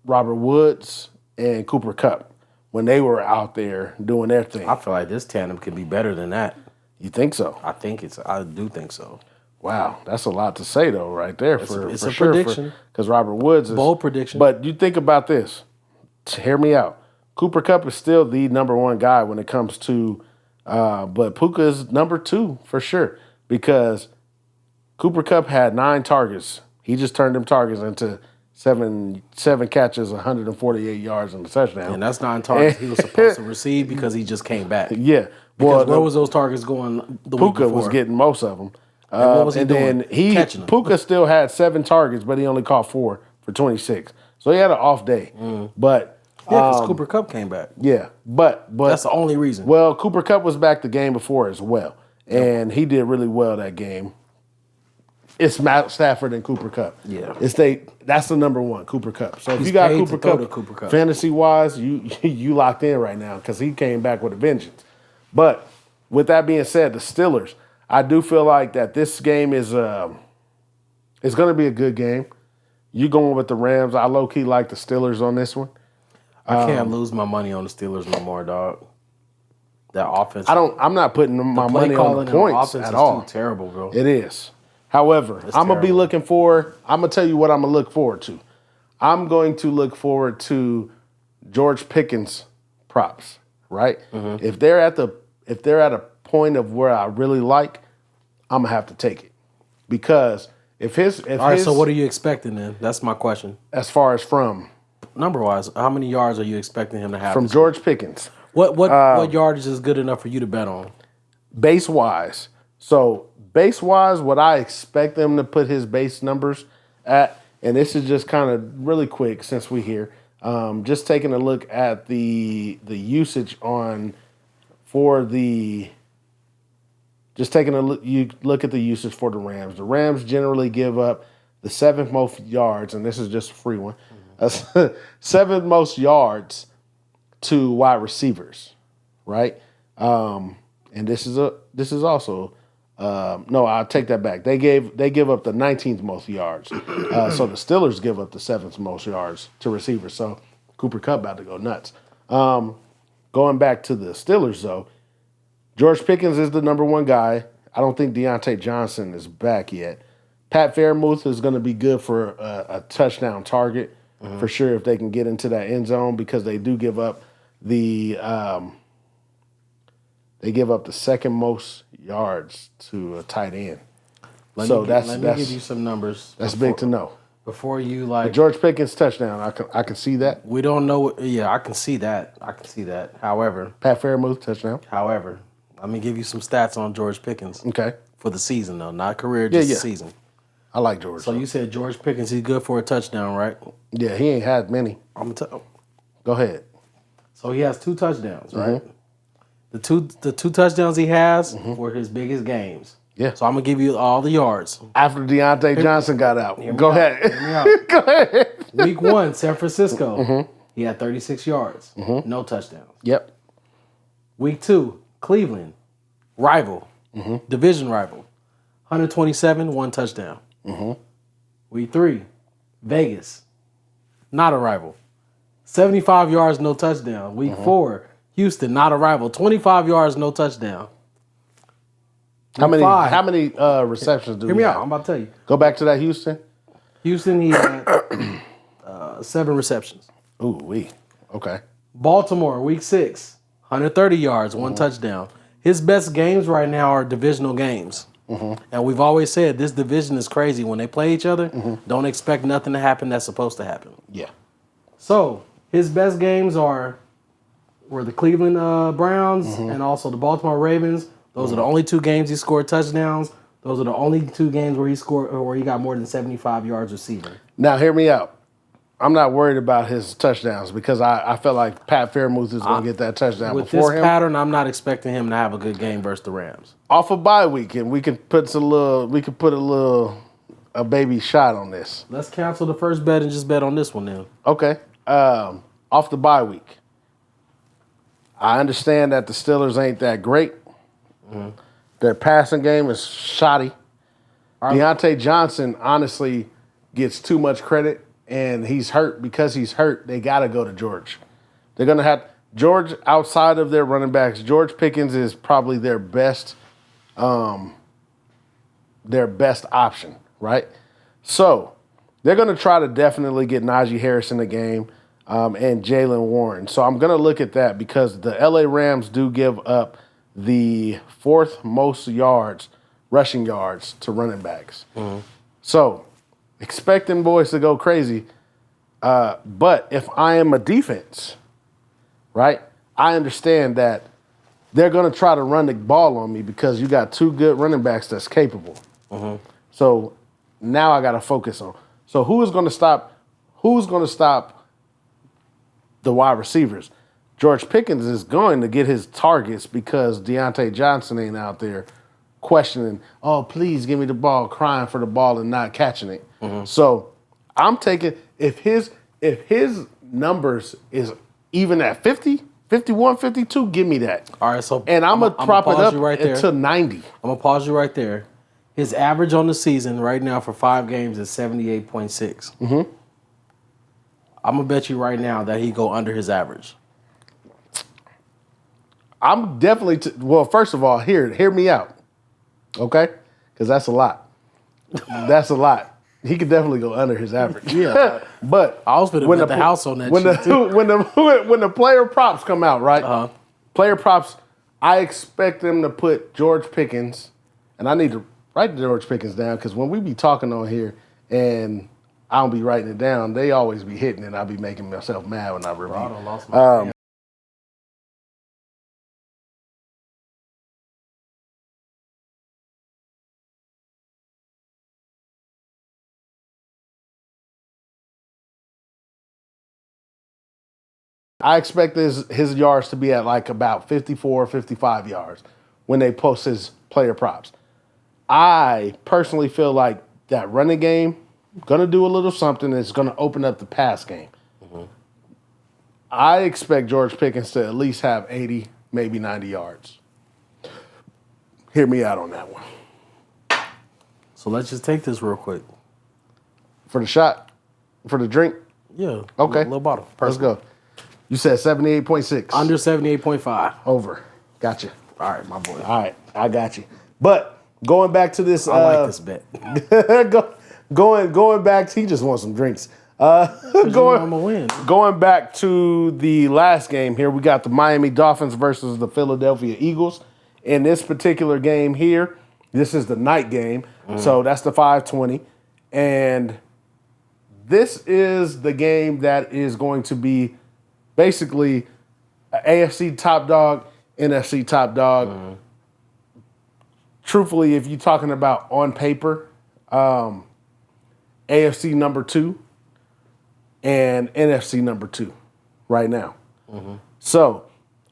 Robert Woods and Cooper Kupp when they were out there doing their thing. I feel like this tandem could be better than that. You think so? I do think so. Wow, that's a lot to say though, right there. It's for a sure, prediction. Because Robert Woods is bold prediction. But you think about this. Hear me out. Cooper Kupp is still the number one guy when it comes to, but Puka is number 2 for sure because Cooper Kupp had 9 targets. He just turned them targets into seven catches, 148 yards, and a touchdown. And that's 9 targets he was supposed to receive because he just came back. Yeah. Because where was those targets going the week Puka before? was getting most of them. And what was he doing? Then Puka still had 7 targets, but he only caught 4 for 26. So he had an off day. But because Cooper Kupp came back. Yeah, but that's the only reason. Well, Cooper Kupp was back the game before as well, and he did really well that game. It's Matt Stafford and Cooper Kupp. Yeah, that's the number 1, Cooper Kupp. So if you got Cooper Kupp, fantasy wise, you locked in right now because he came back with a vengeance. But with that being said, the Steelers. I do feel like that this game is it's going to be a good game. You going with the Rams. I low-key like the Steelers on this one. I can't lose my money on the Steelers no more, dog. That offense. I'm not putting my money on the points at all. Too terrible, bro. It is. However, I'm going to be looking for – I'm going to tell you what I'm going to look forward to. I'm going to look forward to George Pickens props, right? Mm-hmm. If they're at a point of where I really like, I'm gonna have to take it because so what are you expecting then? That's my question. As far as from number wise, how many yards are you expecting him to have from George Pickens? What yardage is good enough for you to bet on? Base wise, what I expect them to put his base numbers at, and this is just kind of really quick since we're here, just taking a look at the usage on. Just taking a look at the usage for the Rams. The Rams generally give up the 7th most yards, and this is just a free one. 7th most yards to wide receivers, right? And this is also no, I'll take that back. They give up the 19th most yards. So the Steelers give up the 7th most yards to receivers. So Cooper Kupp about to go nuts. Going back to the Steelers though, George Pickens is the number one guy. I don't think Deontay Johnson is back yet. Pat Fairmouth is going to be good for a touchdown target for sure if they can get into that end zone because they do give up the second most yards to a tight end. Let me give you some numbers. That's big to know. Before you The George Pickens touchdown, I can see that. we don't know. Yeah, I can see that. However, Pat Fairmouth touchdown. let me give you some stats on George Pickens Okay. for the season though, not career, just the Yeah. season. I like George. So you said George Pickens, he's good for a touchdown, right? Yeah, he ain't had many. I'm gonna tell. Go ahead. So he has 2 touchdowns, right? The two touchdowns he has were his biggest games. Yeah. So I'm gonna give you all the yards. After Deontay Johnson got out. Go out. ahead. Hear me out. Go ahead. Week 1, San Francisco, he had 36 yards, no touchdowns. Yep. Week 2, Cleveland, rival, division rival, 127, 1 touchdown. Week 3, Vegas, not a rival, 75 yards, no touchdown. Week 4, Houston, not a rival, 25 yards, no touchdown. How many 5. how many receptions do Hear we me have? out. I'm about to tell you. Go back to that Houston. Houston, he had 7 receptions. Ooh, okay. Baltimore, week 6, 130 yards, 1 touchdown. His best games right now are divisional games. And we've always said this division is crazy. When they play each other, don't expect nothing to happen that's supposed to happen. Yeah. So his best games were the Cleveland Browns and also the Baltimore Ravens. Those are the only 2 games he scored touchdowns. Those are the only 2 games where he got more than 75 yards receiving. Now hear me out. I'm not worried about his touchdowns because I feel like Pat Fairmouth is going to get that touchdown With before this him. pattern, I'm not expecting him to have a good game versus the Rams. Off a bye week, and we can put a baby shot on this. Let's cancel the first bet and just bet on this one then. Okay. Off the bye week. I understand that the Steelers ain't that great. Their passing game is shoddy. Deontay Johnson honestly gets too much credit, and he's hurt. Because he's hurt, they got to go to George. They're going to have George outside of their running backs. George Pickens is probably their best option, right? So they're going to try to definitely get Najee Harris in the game and Jalen Warren. So I'm going to look at that because the LA Rams do give up the 4th most rushing yards to running backs. So expect them boys to go crazy. But if I am a defense, right, I understand that they're going to try to run the ball on me because you got 2 good running backs that's capable. So now I got to focus on. So who's going to stop the wide receivers? George Pickens is going to get his targets because Deontay Johnson ain't out there questioning, oh, please give me the ball, crying for the ball and not catching it. So I'm taking, if his numbers is even at 50, 51, 52, give me that. All right, so and I'm going to prop it up to 90. I'm going to pause you right there. His average on the season right now for 5 games is 78.6. I'm going to bet you right now that he go under his average. I'm definitely, well, first of all, hear me out, okay? Because that's a lot. That's a lot. He could definitely go under his average. Yeah. But I was going to bet the house on that when shit too. when the player props come out, right? Player props, I expect them to put George Pickens, and I need to write George Pickens down because when we be talking on here and I don't be writing it down, they always be hitting it and I'll be making myself mad when I review. Bro, I done lost my I expect his yards to be at like about 54, 55 yards when they post his player props. I personally feel like that running game going to do a little something. It's going to open up the pass game. I expect George Pickens to at least have 80, maybe 90 yards. Hear me out on that one. So let's just take this real quick. For the shot? For the drink? Yeah. Okay. Little bottle. Let's go. You said 78.6. Under 78.5. Over. Gotcha. All right, my boy. All right, I got you. But going back to this, I like this bet. going back. He just wants some drinks. I'm gonna win. Going back to the last game here, we got the Miami Dolphins versus the Philadelphia Eagles. In this particular game here, this is the night game, so that's the 5:20, and this is the game that is going to be basically an AFC top dog, NFC top dog. Truthfully, if you're talking about on paper, AFC number 2 and NFC number 2 right now. So,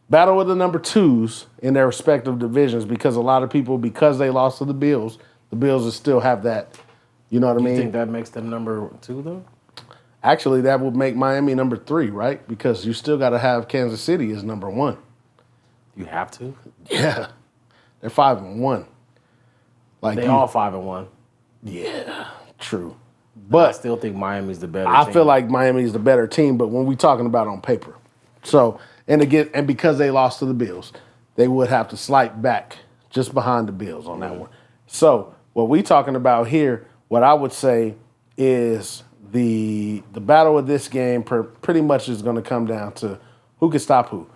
battle of the number 2s in their respective divisions, because a lot of people, because they lost to the Bills will still have that, you know what I mean? You think that makes them number 2, though? Actually, that would make Miami number 3, right? Because you still got to have Kansas City as number 1. You have to? Yeah. They're 5-1. Like They all 5-1. Yeah, true. But I But still think Miami's the better I team. feel like Miami's the better team, but when we talking about on paper. So, and because they lost to the Bills, they would have to slide back just behind the Bills on that one. So, what we talking about here, what I would say is the battle of this game pretty much is going to come down to who can stop who.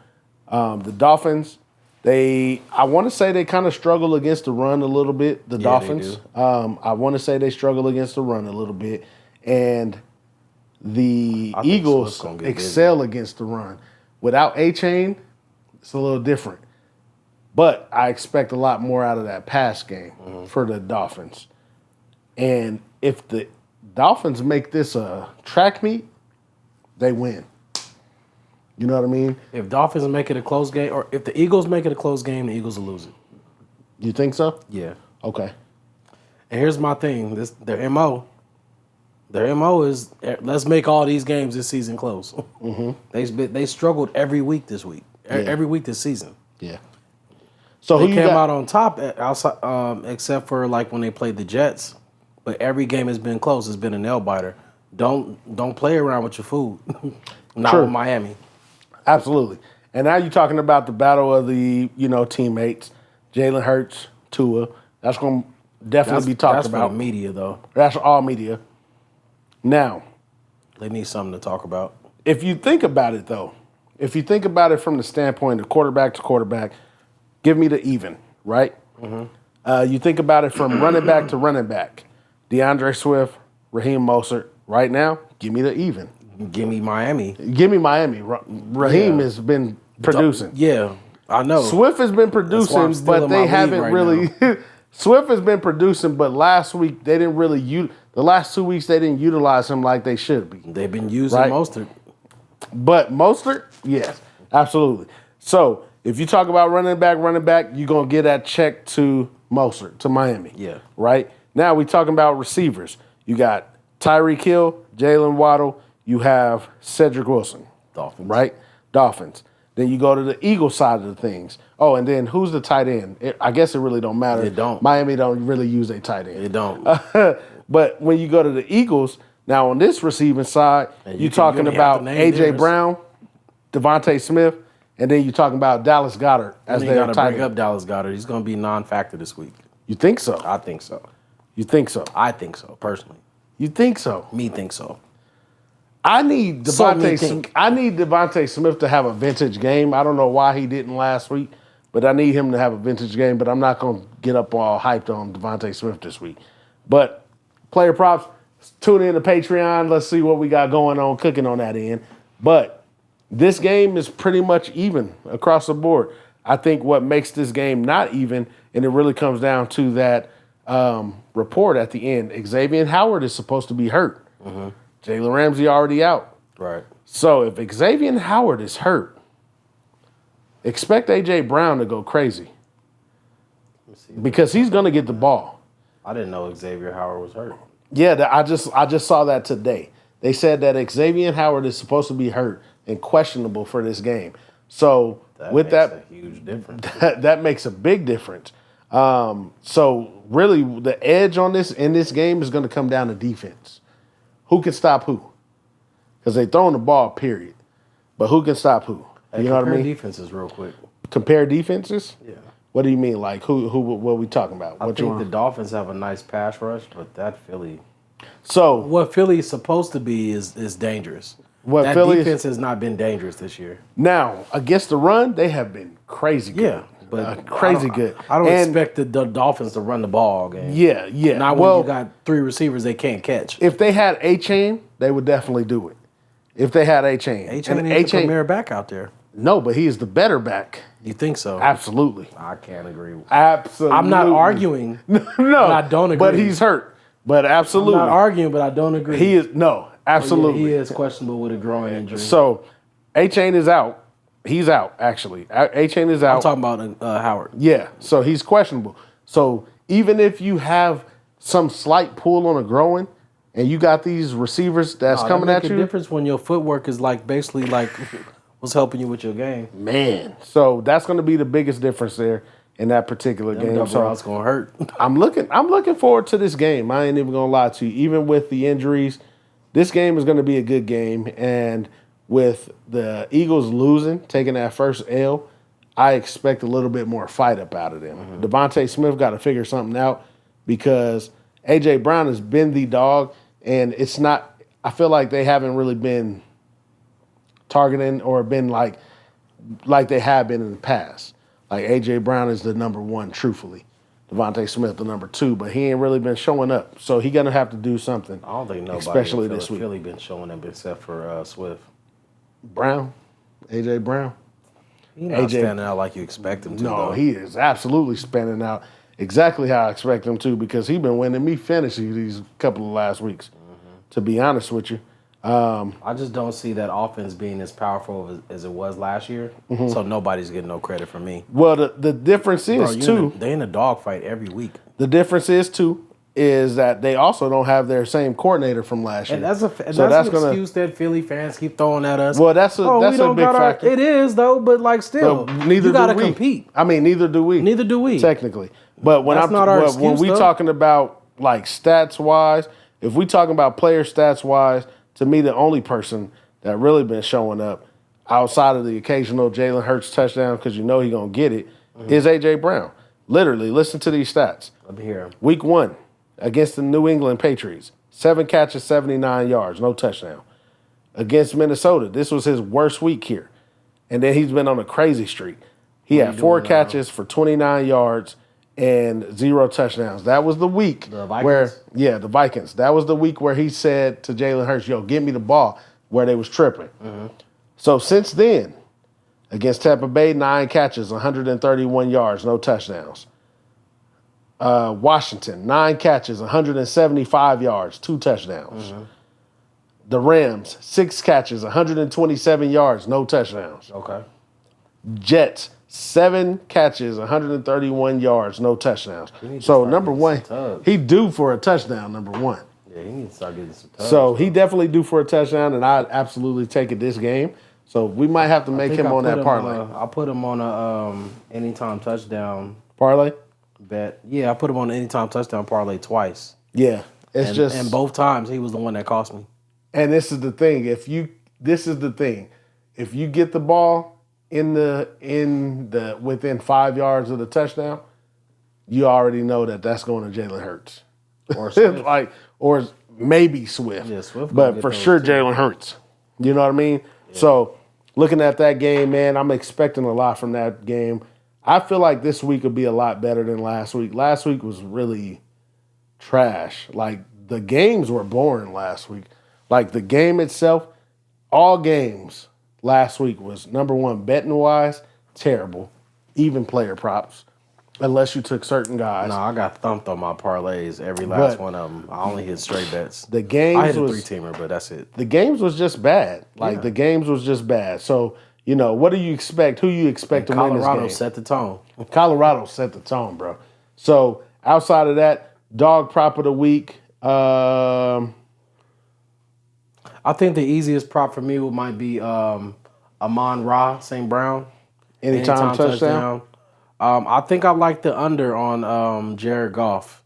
The Dolphins, I want to say they kind of struggle against the run a little bit, the Dolphins. They do. I want to say they struggle against the run a little bit. And the I think Eagles Swift's gonna get busy. excel against the run. Without A-Chain, it's a little different. But I expect a lot more out of that pass game for the Dolphins. And if the Dolphins make this a track meet, they win. You know what I mean? If Dolphins make it a close game, or if the Eagles make it a close game, the Eagles will lose it. You think so? Yeah. Okay. And here's my thing. Their MO. Their MO is let's make all these games this season close. They struggled every week this week. Every week this season. Yeah. So They who came you got? out on top outside, except for like when they played the Jets. But every game has been close. It's been a nail biter. Don't play around with your food. Not True. with Miami. Absolutely. And now you're talking about the battle of the, teammates, Jalen Hurts, Tua. That's going to definitely be talked That's about. for the media, though. That's all media. Now, They need something to talk about. if you think about it, though, if you think about it from the standpoint of quarterback to quarterback, give me the even, right? You think about it from running back to running back. DeAndre Swift, Raheem Mostert. Right now, give me the even. Give me Miami. Give me Miami. Raheem Yeah. has been producing. Yeah, I know. Swift has been why I'm producing, still but in my they league haven't right really. Swift has been producing, but last week they didn't really. The last 2 weeks they didn't utilize him like they should be. They've been using Right. Mostert. But Mostert, yes, absolutely. So if you talk about running back, you're gonna get that check to Mostert, to Miami. Yeah. Right? Now we talking about receivers. You got Tyreek Hill, Jalen Waddle, you have Cedric Wilson. Dolphins. Right? Dolphins. Then you go to the Eagles side of the things. Oh, and then who's the tight end? I guess it really don't matter. It don't. Miami don't really use a tight end. It don't. But when you go to the Eagles, now on this receiving side, And you're talking really about have to name A.J. theirs. Brown, Devontae Smith, and then you're talking about Dallas Goedert as You their got to tight bring end. up Dallas Goedert. He's going to be non-factor this week. You think so? I think so. You think so? I think so, personally. You think so? Me think so. I need So me Devontae. think. I need Devontae Smith to have a vintage game. I don't know why he didn't last week, but I need him to have a vintage game. But I'm not going to get up all hyped on Devontae Smith this week. But player props, tune in to Patreon. Let's see what we got going on, cooking on that end. But this game is pretty much even across the board. I think what makes this game not even, and it really comes down to that report at the end. Xavier Howard is supposed to be hurt. Jalen Ramsey already out. Right. So if Xavier Howard is hurt, expect A.J. Brown to go crazy because he's going to get the ball. I didn't know Xavier Howard was hurt. Yeah, I just saw that today. They said that Xavier Howard is supposed to be hurt, and questionable for this game. So That with makes that, a huge difference. that makes a big difference. So really, the edge on this in this game is going to come down to defense. Who can stop who? Because they throwing the ball, period. But who can stop who? Hey, You know what I compare mean? defenses real quick. Compare defenses? Yeah. What do you mean? Like what are we talking about? I What you think the want? Dolphins have a nice pass rush, but that Philly, So what Philly's supposed to be is dangerous. What that Philly is- defense has not been dangerous this year. now against the run, they have been crazy good. Yeah, but crazy good. I don't And- expect the Dolphins to run the ball all game. Yeah, yeah. Not when well, you got 3 receivers they can't catch. if they had A-Chain, they would definitely do it. If they had A-Chain. A-Chain And is the premier back out there. No, but he is the better back. You think so? Absolutely. I can't agree. Absolutely. I'm not arguing. No, I don't But agree. he's hurt. But I'm absolutely. not arguing, but I don't agree. He is absolutely. He is questionable with a groin injury. So A-Chain is out. He's out, actually. A-Chain is out. I'm talking about Howard. Yeah, so he's questionable. So even if you have some slight pull on a groin and you got these receivers that's coming that at make you, a difference when your footwork is like basically like what's helping you with your game. man. So that's going to be the biggest difference there in that particular game. Double So routes gonna hurt. I'm looking forward to this game. I ain't even gonna lie to you. Even with the injuries, this game is gonna be a good game. And with the Eagles losing, taking that first L, I expect a little bit more fight up out of them. Devontae Smith got to figure something out because A.J. Brown has been the dog, and it's not. I feel like they haven't really been targeting or been like they have been in the past. Like A.J. Brown is the number one, truthfully. Devontae Smith the number 2, but he ain't really been showing up. So he gonna have to do something. I don't think nobody especially in this week. Philly been showing up except for Swift. Brown, A.J. Brown. He not AJ standing out like you expect him to. No, though. he is absolutely spinning out exactly how I expect him to because he been winning me fantasy these couple of last weeks. To be honest with you, I just don't see that offense being as powerful as it was last year. So nobody's getting no credit from me. well the difference is too. They in a dogfight every week. The difference is too is that they also don't have their same coordinator from last year. And that's an excuse that Philly fans keep throwing at us. Well, that's a we don't big got factor. It is though, but like still, But neither you gotta do we. compete. I mean, neither do we. Neither do we. Technically. But when That's not our when excuse, we though. talking about like stats wise, if we talking about player stats wise, to me the only person that really been showing up outside of the occasional Jalen Hurts touchdown because you know he gonna get it is A.J. Brown. Literally, listen to these stats. Let me hear him. Week 1 against the New England Patriots, 7 catches, 79 yards, no touchdown. Against Minnesota, this was his worst week here. And then he's been on a crazy streak. He had 4 catches for 29 yards and 0 touchdowns. That was the week The Vikings? where, the Vikings. That was the week where he said to Jalen Hurts, yo, give me the ball, where they was tripping. So since then, against Tampa Bay, 9 catches, 131 yards, no touchdowns. Washington, 9 catches, 175 yards, 2 touchdowns. The Rams, 6 catches, 127 yards, no touchdowns. Okay. Jets, 7 catches, 131 yards, no touchdowns. need to So start number getting 1, some tugs. he due for a touchdown, number 1. Yeah, he needs to start getting some touch. So he definitely due for a touchdown, and I'd absolutely take it this game. So we might have to make him on that parlay. I'll put him on a anytime touchdown Parlay? bet. Yeah, I put him on an anytime touchdown parlay twice. Yeah. It's And both times he was the one that cost me. And this is the thing. If you get the ball in the within 5 yards of the touchdown, you already know that that's going to Jalen Hurts. Or Swift. or maybe Swift. Yeah, Swift gonna But get for those sure too. Jalen Hurts. You know what I mean? Yeah. So looking at that game, man, I'm expecting a lot from that game. I feel like this week will be a lot better than last week. Last week was really trash. Like the games were boring last week. Like the game itself, all games last week was number 1 betting wise, terrible. Even player props, unless you took certain guys. No, I got thumped on my parlays, every last But one of them. I only hit straight bets. The games I hit a was 3-teamer, but that's it. the games was just bad. Like Yeah. the games was just bad. So what do you expect? Who you expect to win this Colorado game? set the tone. Colorado set the tone, bro. So outside of that, dog prop of the week. I think the easiest prop for me might be Amon-Ra, St. Brown. Anytime touchdown. I think I like the under on Jared Goff,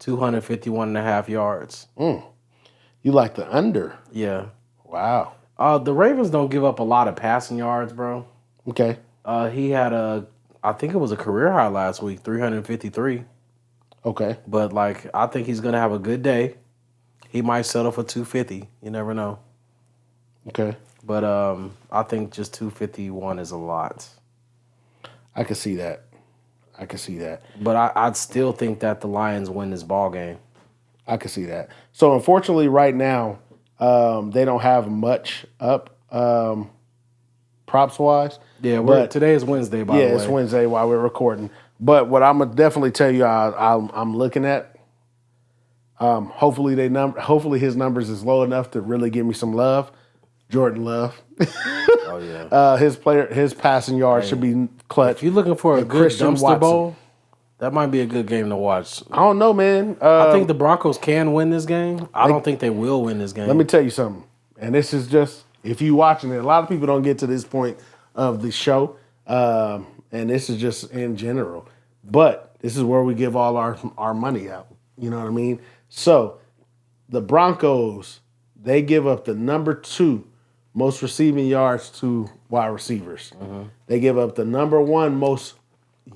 251.5 yards. You like the under? Yeah. Wow. The Ravens don't give up a lot of passing yards, bro. Okay. He had I think it was a career high last week, 353. Okay. But, like, I think he's going to have a good day. He might settle for 250. You never know. Okay. But I think just 251 is a lot. I can see that. But I'd still think that the Lions win this ball game. I can see that. So, unfortunately, right now, they don't have much up props-wise. Yeah, today is Wednesday, by the way. Yeah, it's Wednesday while we're recording. But what I'm going to definitely tell you I'm looking at, hopefully his numbers is low enough to really give me some love. Jordan Love. Oh, yeah. His passing yards should be clutch. If you're looking for a And good Christian dumpster Watson. bowl, that might be a good game to watch. I don't know, man. I think the Broncos can win this game. I don't think they will win this game. Let me tell you something. And this is just, if you watching it, a lot of people don't get to this point of the show. And this is just in general. But this is where we give all our money out. You know what I mean? So the Broncos, they give up the number 2 most receiving yards to wide receivers. Mm-hmm. They give up the number 1 most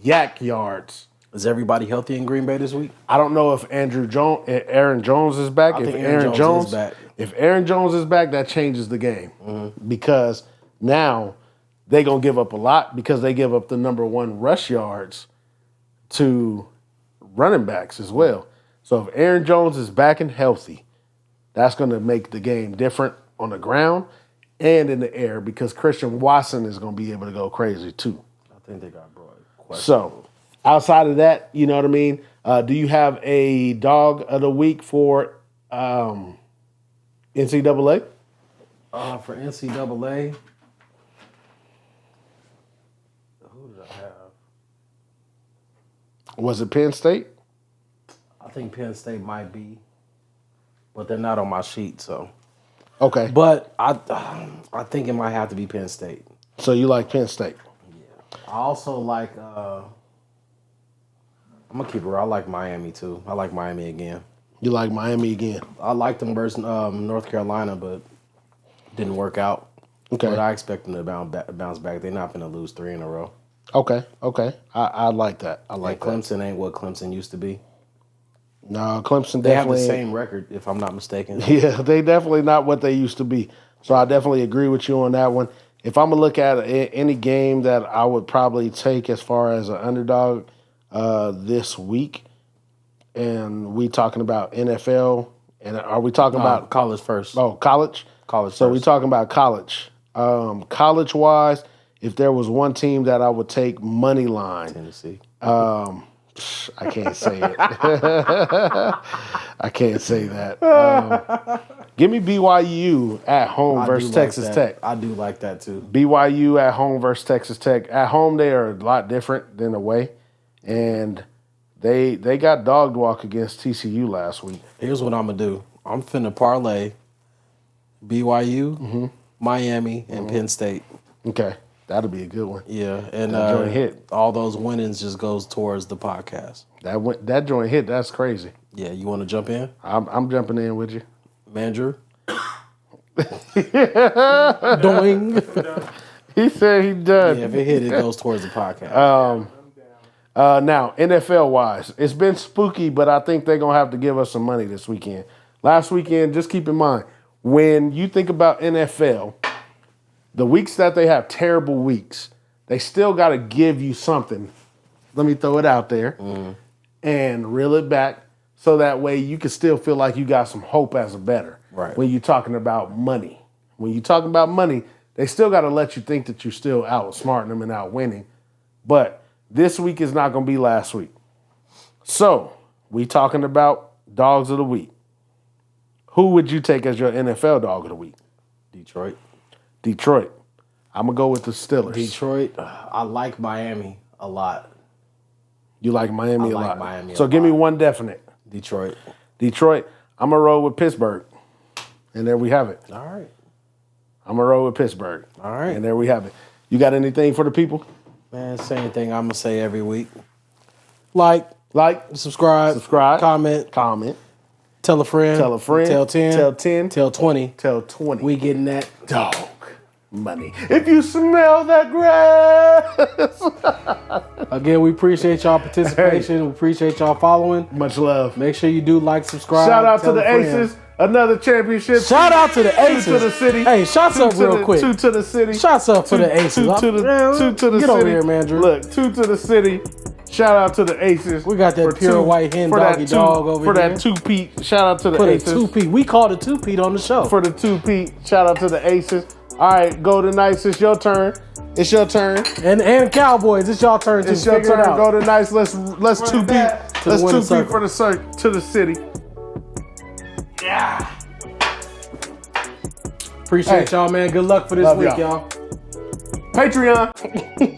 yak yards. Is everybody healthy in Green Bay this week? I don't know if Aaron Jones is back. I think Aaron Jones is back. If Aaron Jones is back, that changes the game. Mm-hmm. Because now they're going to give up a lot because they give up the number 1 rush yards to running backs as well. So if Aaron Jones is back and healthy, that's going to make the game different on the ground and in the air because Christian Watson is going to be able to go crazy too. I think they got brought. So outside of that, you know what I mean? Do you have a dog of the week for NCAA? For NCAA, who did I have? Was it Penn State? I think Penn State might be, but they're not on my sheet, so. Okay. But I think it might have to be Penn State. So you like Penn State? Yeah. I also like, I'm going to keep it real. I like Miami, too. I like Miami again. You like Miami again? I liked them versus North Carolina, but didn't work out. Okay. But I expect them to bounce back. They're not going to lose 3 in a row. Okay. I like that. I like that. Clemson ain't what Clemson used to be. No, Clemson They have the definitely same record, if I'm not mistaken. Yeah, they definitely not what they used to be. So I definitely agree with you on that one. If I'm gonna look at any game that I would probably take as far as an underdog this week, and we talking about NFL, and are we talking about college first? Oh, college. College. So first. we talking about college. College wise, if there was one team that I would take money line, Tennessee. I can't say it. I can't say that. Give me BYU at home versus Texas Tech. I do like that too. BYU at home versus Texas Tech. At home, they are a lot different than away, and they got dogged walk against TCU last week. Here's what I'm gonna do. I'm finna parlay BYU, Miami, and Penn State. Okay. That'll be a good one. Yeah, and that joint hit. All those winnings just goes towards the podcast. That joint hit. That's crazy. Yeah, you want to jump in? I'm jumping in with you, Mandrew. Doing. He said he done. Yeah, if it hit, it goes towards the podcast. Now NFL wise, it's been spooky, but I think they're gonna have to give us some money this weekend. Last weekend, just keep in mind when you think about NFL. The weeks that they have terrible weeks, they still got to give you something. Let me throw it out there and reel it back so that way you can still feel like you got some hope as a bettor. Right. When you're talking about money. When you're talking about money, they still got to let you think that you're still outsmarting them and out winning. But this week is not going to be last week. So we talking about dogs of the week. Who would you take as your NFL dog of the week? Detroit. I'm going to go with the Steelers. Detroit, I like Miami a lot. You like Miami a lot. Miami so a give lot. me one definite. Detroit. I'm going to roll with Pittsburgh. And there we have it. All I'm going to roll with Pittsburgh. All right. And there we have it. You got anything for the people? Man, same thing I'm going to say every week. Like, subscribe, comment. Tell a friend. Tell a friend. Tell 10. Tell 10. Tell 20. Tell 20. We getting that dog money. If you smell that grass. Again, we appreciate y'all participation. We appreciate y'all following. Much love. Make sure you do like, subscribe. Shout out to the Aces. Another championship. Shout out to the Aces. 2 to the city. Hey, shots up real quick. 2 to the city. Shots up for the Aces. 2 to the Get city. over here, man, Drew. Look, 2 to the city. Shout out to the Aces. We got that pure white hen doggy dog over here. For that 2-peat. Shout out to the Aces. For the 2-peat. We called it 2-peat on the show. For the 2-peat. Shout out to the Aces. All right, Golden Knights, it's your turn. It's your turn. And Cowboys, it's your turn to figure it out. Golden Knights, let's 2-peat. Let's 2-peat for the to the city. Yeah. Appreciate y'all, man. Good luck for this week, y'all. Patreon.